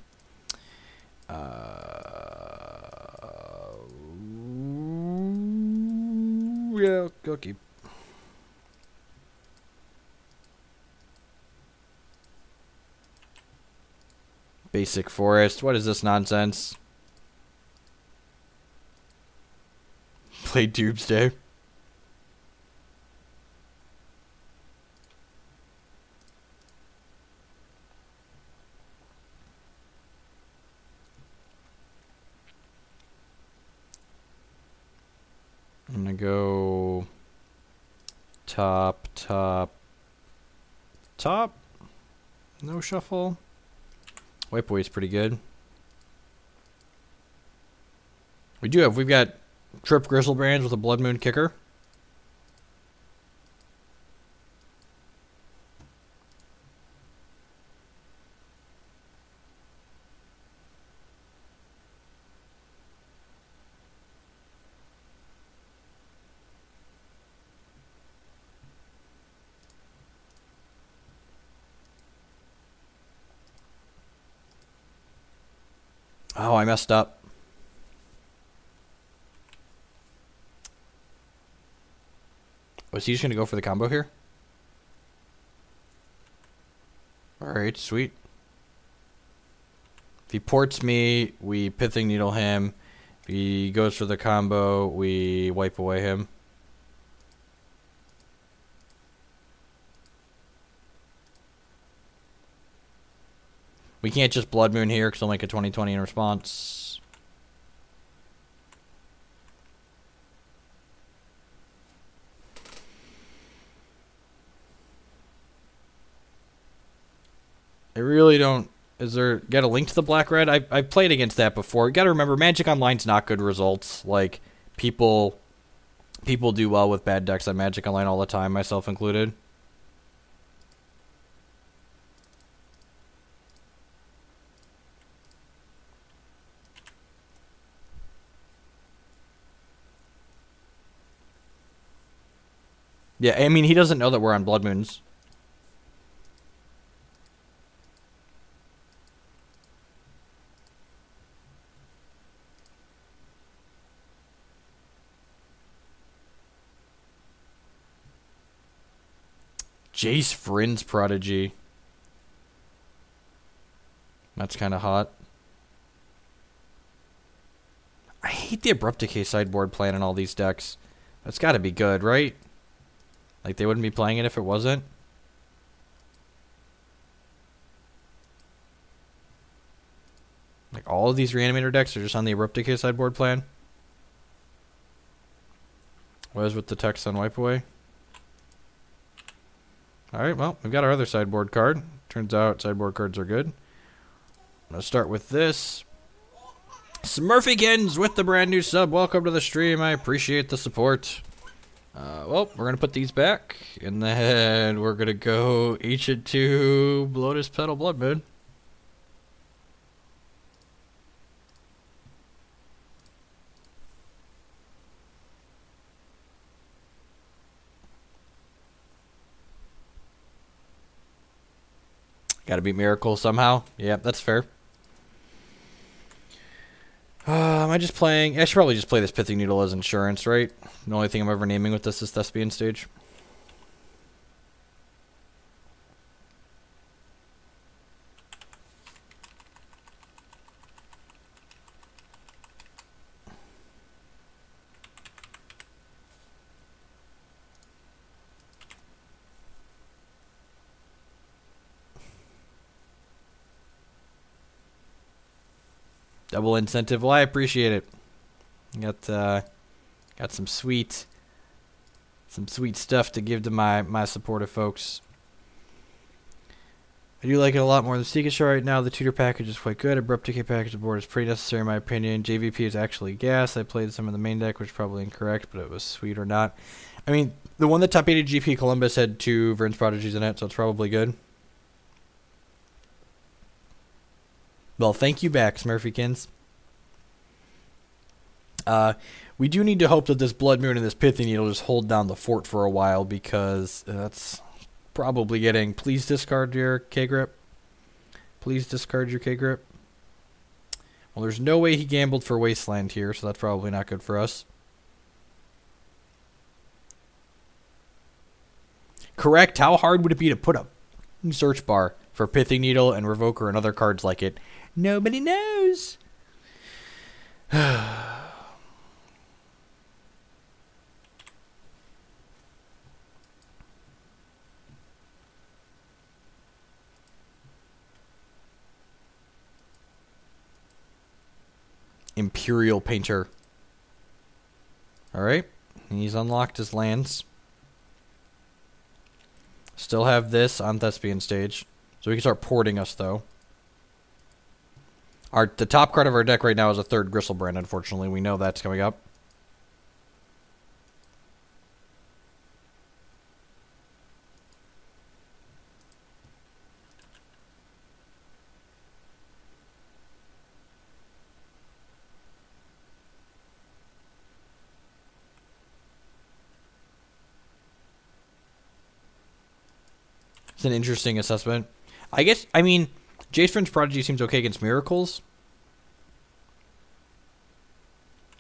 Yeah, go keep. Basic Forest. What is this nonsense? Play Doomsday. I'm gonna go top. No shuffle. White Boy's pretty good. We've got Trip Grizzlebrands with a Blood Moon kicker. Oh, I messed up. Was he just going to go for the combo here? Alright, sweet. If he ports me, we Pithing Needle him. If he goes for the combo, we wipe away him. We can't just Blood Moon here because he'll make a 20/20 in response. I really don't. Is there got a link to the black red? I've played against that before. You got to remember, Magic Online's not good results. Like people do well with bad decks on Magic Online all the time, myself included. Yeah, I mean, he doesn't know that we're on Blood Moons. Jace Vryn's Prodigy. That's kind of hot. I hate the Abrupt Decay sideboard plan in all these decks. That's got to be good, right? Like, they wouldn't be playing it if it wasn't. Like, all of these Reanimator decks are just on the Abrupt Decay sideboard plan. What is with the text on Wipe Away? Alright, well, we've got our other sideboard card. Turns out sideboard cards are good. I'm going to start with this. Smurfykins with the brand new sub. Welcome to the stream. I appreciate the support. Well, we're going to put these back. And then we're going to go Ancient 2 Lotus Petal Blood Moon. Gotta beat Miracle somehow. Yep, that's fair. Am I just playing? I should probably just play this Pithing Needle as insurance, right? The only thing I'm ever naming with this is Thespian Stage. Double incentive. Well, I appreciate it. Got some sweet stuff to give to my supportive folks. I do like it a lot more than Seeker Show right now. The tutor package is quite good. Abrupt Decay package board is pretty necessary in my opinion. JVP is actually gas. I played some of the main deck, which is probably incorrect, but it was sweet or not. I mean, the one that top 8 GP Columbus had 2 Vryn's Prodigies in it, so it's probably good. Well, thank you back, Smurfykins. We do need to hope that this Blood Moon and this Pithing Needle just hold down the fort for a while, because that's probably getting... Please discard your K-Grip. Please discard your K-Grip. Well, there's no way he gambled for Wasteland here, so that's probably not good for us. Correct. How hard would it be to put a search bar for Pithing Needle and Revoker and other cards like it? Nobody knows. Imperial Painter. Alright. He's unlocked his lands. Still have this on Thespian stage. So we can start porting us, though. The top card of our deck right now is a third Gristlebrand, unfortunately. We know that's coming up. It's an interesting assessment. I mean, Jace Vryn's Prodigy seems okay against Miracles.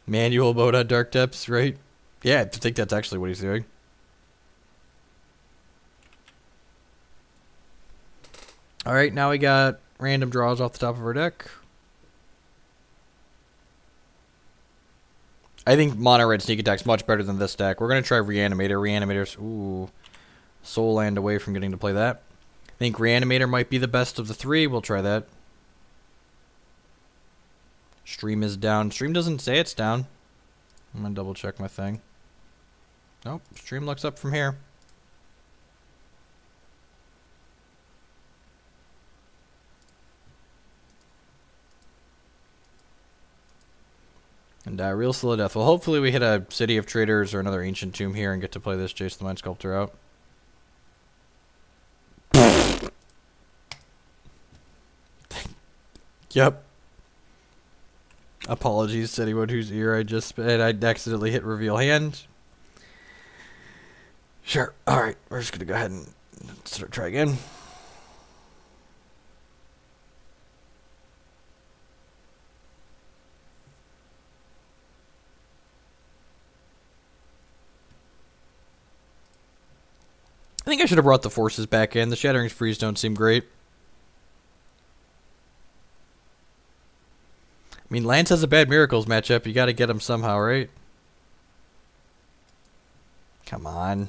Manual mode on Dark Depths, right? Yeah, I think that's actually what he's doing. Alright, now we got random draws off the top of our deck. I think Mono Red Sneak Attack's much better than this deck. We're going to try Reanimator. Reanimator's... Ooh... Soul Land away from getting to play that. I think Reanimator might be the best of the three. We'll try that. Stream is down. Stream doesn't say it's down. I'm going to double check my thing. Nope. Stream looks up from here. And Real Slow Death. Well, hopefully we hit a City of Traders or another Ancient Tomb here and get to play this Jace the Mind Sculptor out. Yep. Apologies to anyone whose ear I just spit. I accidentally hit reveal hand. Sure. Alright. We're just going to go ahead and try again. I think I should have brought the forces back in. The Shattering Sprees don't seem great. I mean, Lance has a bad Miracles matchup. You got to get him somehow, right? Come on.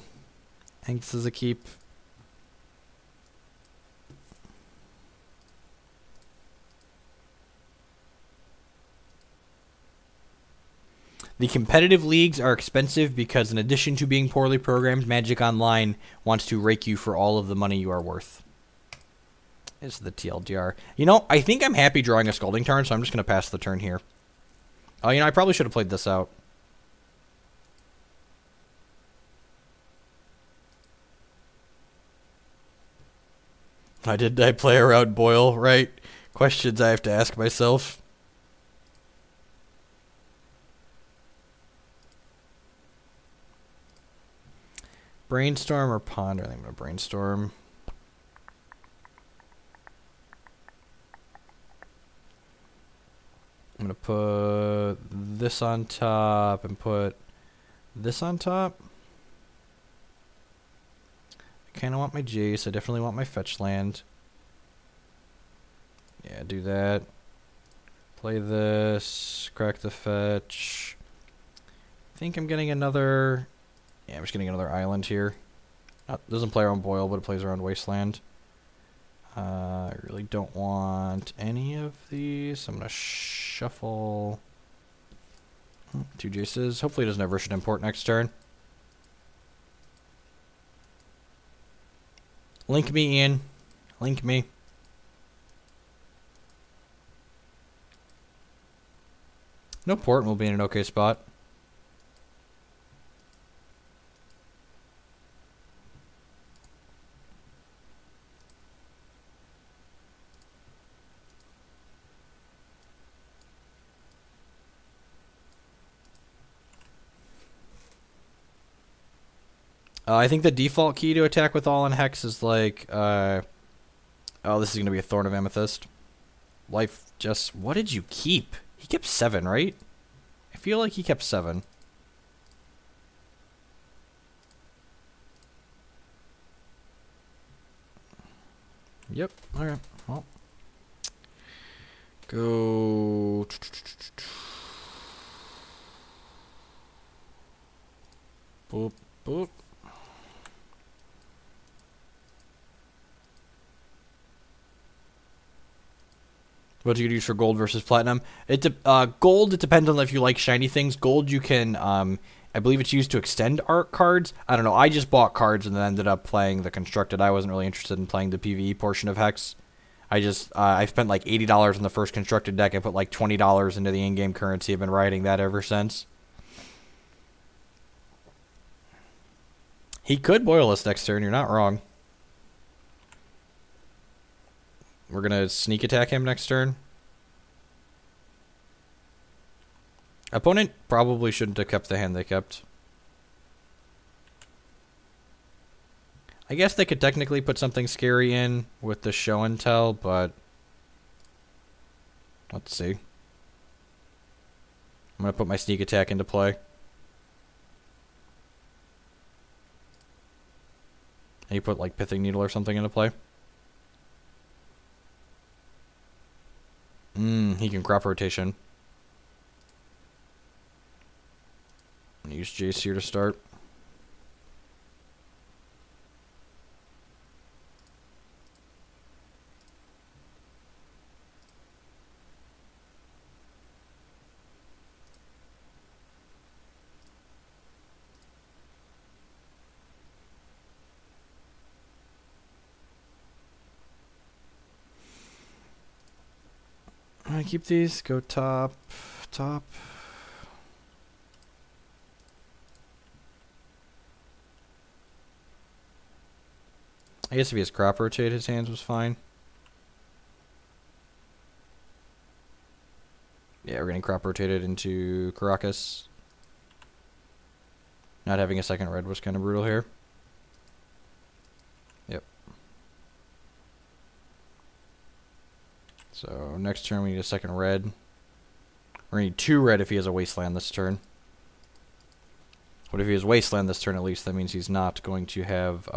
I think this is a keep. The competitive leagues are expensive because in addition to being poorly programmed, Magic Online wants to rake you for all of the money you are worth. It's the TLDR. You know, I think I'm happy drawing a Scalding Tarn, so I'm just going to pass the turn here. Oh, you know, I probably should have played this out. Did I play around Boyle, right? Questions I have to ask myself. Brainstorm or Ponder? I think I'm going to Brainstorm. I'm going to put this on top and put this on top. I kind of want my Jace. I definitely want my fetch land. Yeah, do that. Play this. Crack the fetch. I think I'm getting another... Yeah, I'm just getting another island here. Doesn't play around Boyle, but it plays around Wasteland. I really don't want any of these. I'm going to shuffle 2 Jaces. Hopefully it doesn't have Rishon Import next turn. Link me, Ian. Link me. No port, and we'll be in an okay spot. I think the default key to attack with all in Hex is like, oh, this is going to be a Thorn of Amethyst. Life just, what did you keep? He kept 7, right? I feel like he kept 7. Yep, alright, well. Go... Boop, boop. What do you use for gold versus platinum? Gold, it depends on if you like shiny things. Gold, you can, I believe it's used to extend art cards. I don't know. I just bought cards and then ended up playing the constructed. I wasn't really interested in playing the PvE portion of Hex. I spent like $80 on the first constructed deck. I put like $20 into the in-game currency. I've been riding that ever since. He could boil us next turn. You're not wrong. We're going to sneak attack him next turn. Opponent probably shouldn't have kept the hand they kept. I guess they could technically put something scary in with the show and tell, but let's see. I'm going to put my sneak attack into play. And you put like Pithing Needle or something into play. He can crop rotation. Use Jace here to start. I keep these. Go top, top. I guess if he has crop rotate, his hands was fine. Yeah, we're getting crop rotated into Karakas. Not having a second red was kind of brutal here. Yep. So next turn we need a second red. We're going to need 2 red if he has a Wasteland this turn. What if he has Wasteland this turn at least? That means he's not going to have...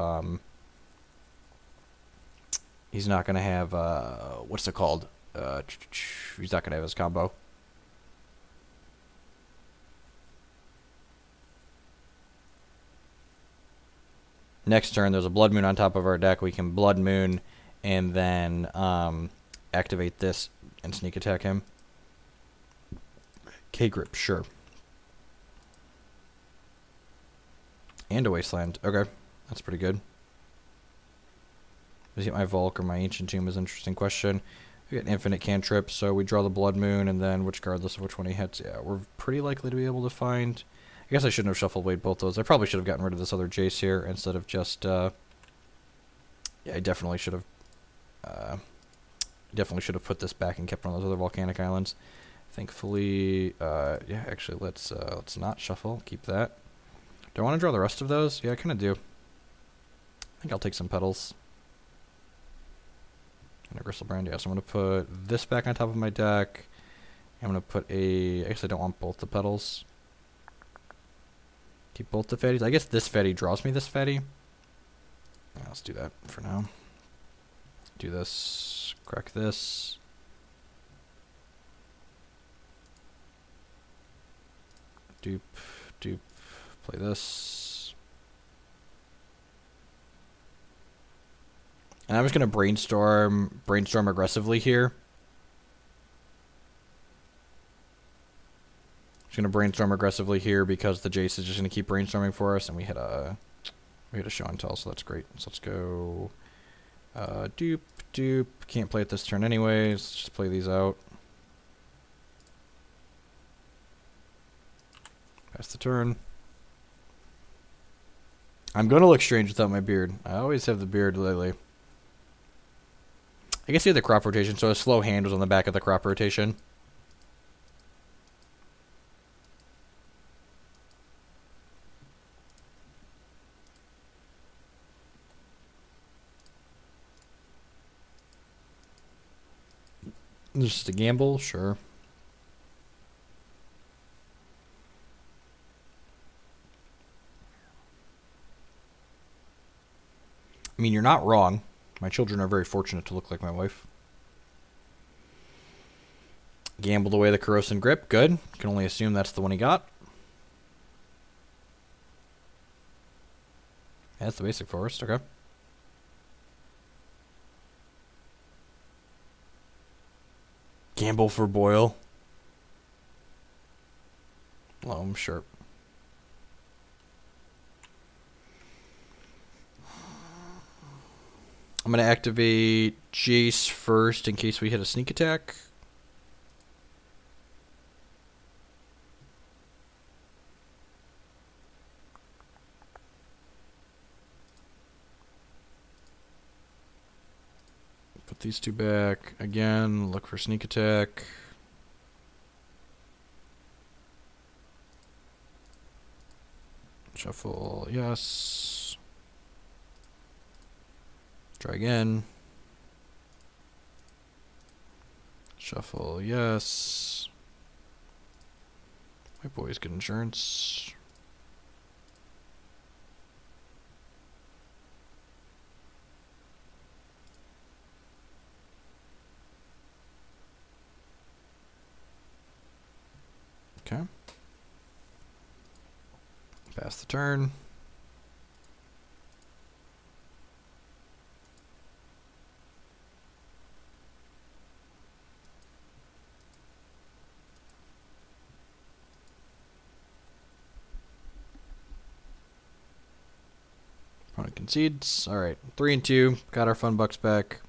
he's not going to have... what's it called? He's not going to have his combo. Next turn, there's a Blood Moon on top of our deck. We can Blood Moon and then activate this and sneak attack him. K-Grip, sure. And a Wasteland. Okay, that's pretty good. Is it my Volk or my Ancient Tomb is an interesting question. We got infinite cantrips, so we draw the Blood Moon, and then regardless of which one he hits, yeah, we're pretty likely to be able to find... I guess I shouldn't have shuffled away both those. I probably should have gotten rid of this other Jace here instead of just... yeah, I definitely should have... definitely should have put this back and kept one of those other volcanic islands. Thankfully, yeah, actually, let's not shuffle. Keep that. Do I want to draw the rest of those? Yeah, I kind of do. I think I'll take some petals. And a Gristlebrand, yeah, so I'm going to put this back on top of my deck. I'm going to put a... I guess I don't want both the petals. Keep both the Fetties. I guess this Fetty draws me this Fetty. Yeah, let's do that for now. Do this. Crack this. Dupe. Dupe. Play this. And I'm just going to brainstorm aggressively here. Just going to brainstorm aggressively here because the Jace is just going to keep brainstorming for us, and we hit a show and tell, so that's great. So let's go dupe, dupe. Can't play it this turn anyways. Let's just play these out. Pass the turn. I'm going to look strange without my beard. I always have the beard lately. I guess he had the crop rotation, so a slow hand was on the back of the crop rotation. Just a gamble, sure. I mean, you're not wrong. My children are very fortunate to look like my wife. Gambled away the Corrosive Grip. Good. Can only assume that's the one he got. Yeah, that's the basic forest. Okay. Gamble for Boyle. Loam, sure. I'm going to activate Jace first in case we hit a sneak attack. Put these two back. Again, look for sneak attack. Shuffle, yes. Try again. Shuffle, yes. My boys get insurance. Okay. Pass the turn. Opponent concedes. Alright, 3 and 2. Got our fun bucks back.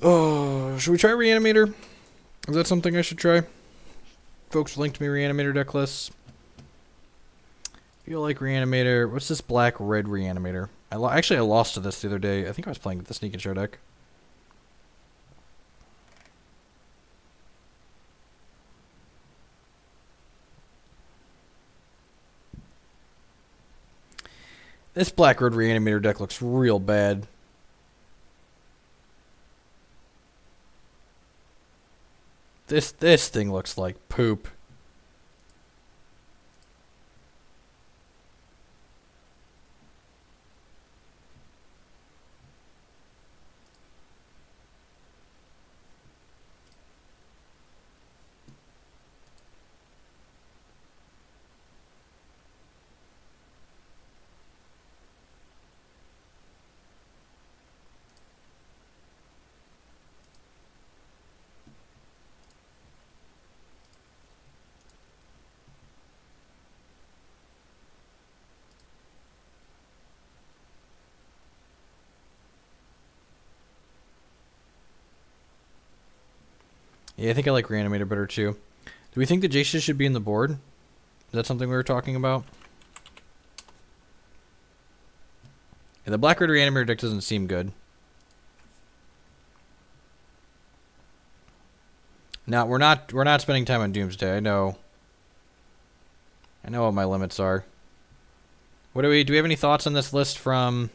Oh, should we try Reanimator? Is that something I should try? Folks linked me Reanimator deck lists. Feel like Reanimator. What's this black-red Reanimator? Actually, I lost to this the other day. I think I was playing with the Sneak and Show deck. This black-red Reanimator deck looks real bad. This thing looks like poop. Yeah, I think I like Reanimator better too. Do we think the Jaces should be in the board? Is that something we were talking about? Yeah, the black-red Reanimator deck doesn't seem good. No, we're not spending time on Doomsday. I know what my limits are. What do we have any thoughts on this list from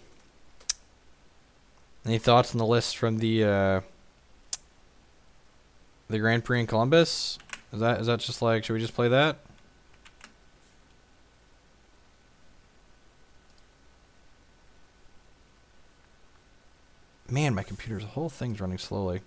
any thoughts on the list from the Grand Prix in Columbus? Is that just like, should we just play that? Man, my computer's whole thing's running slowly.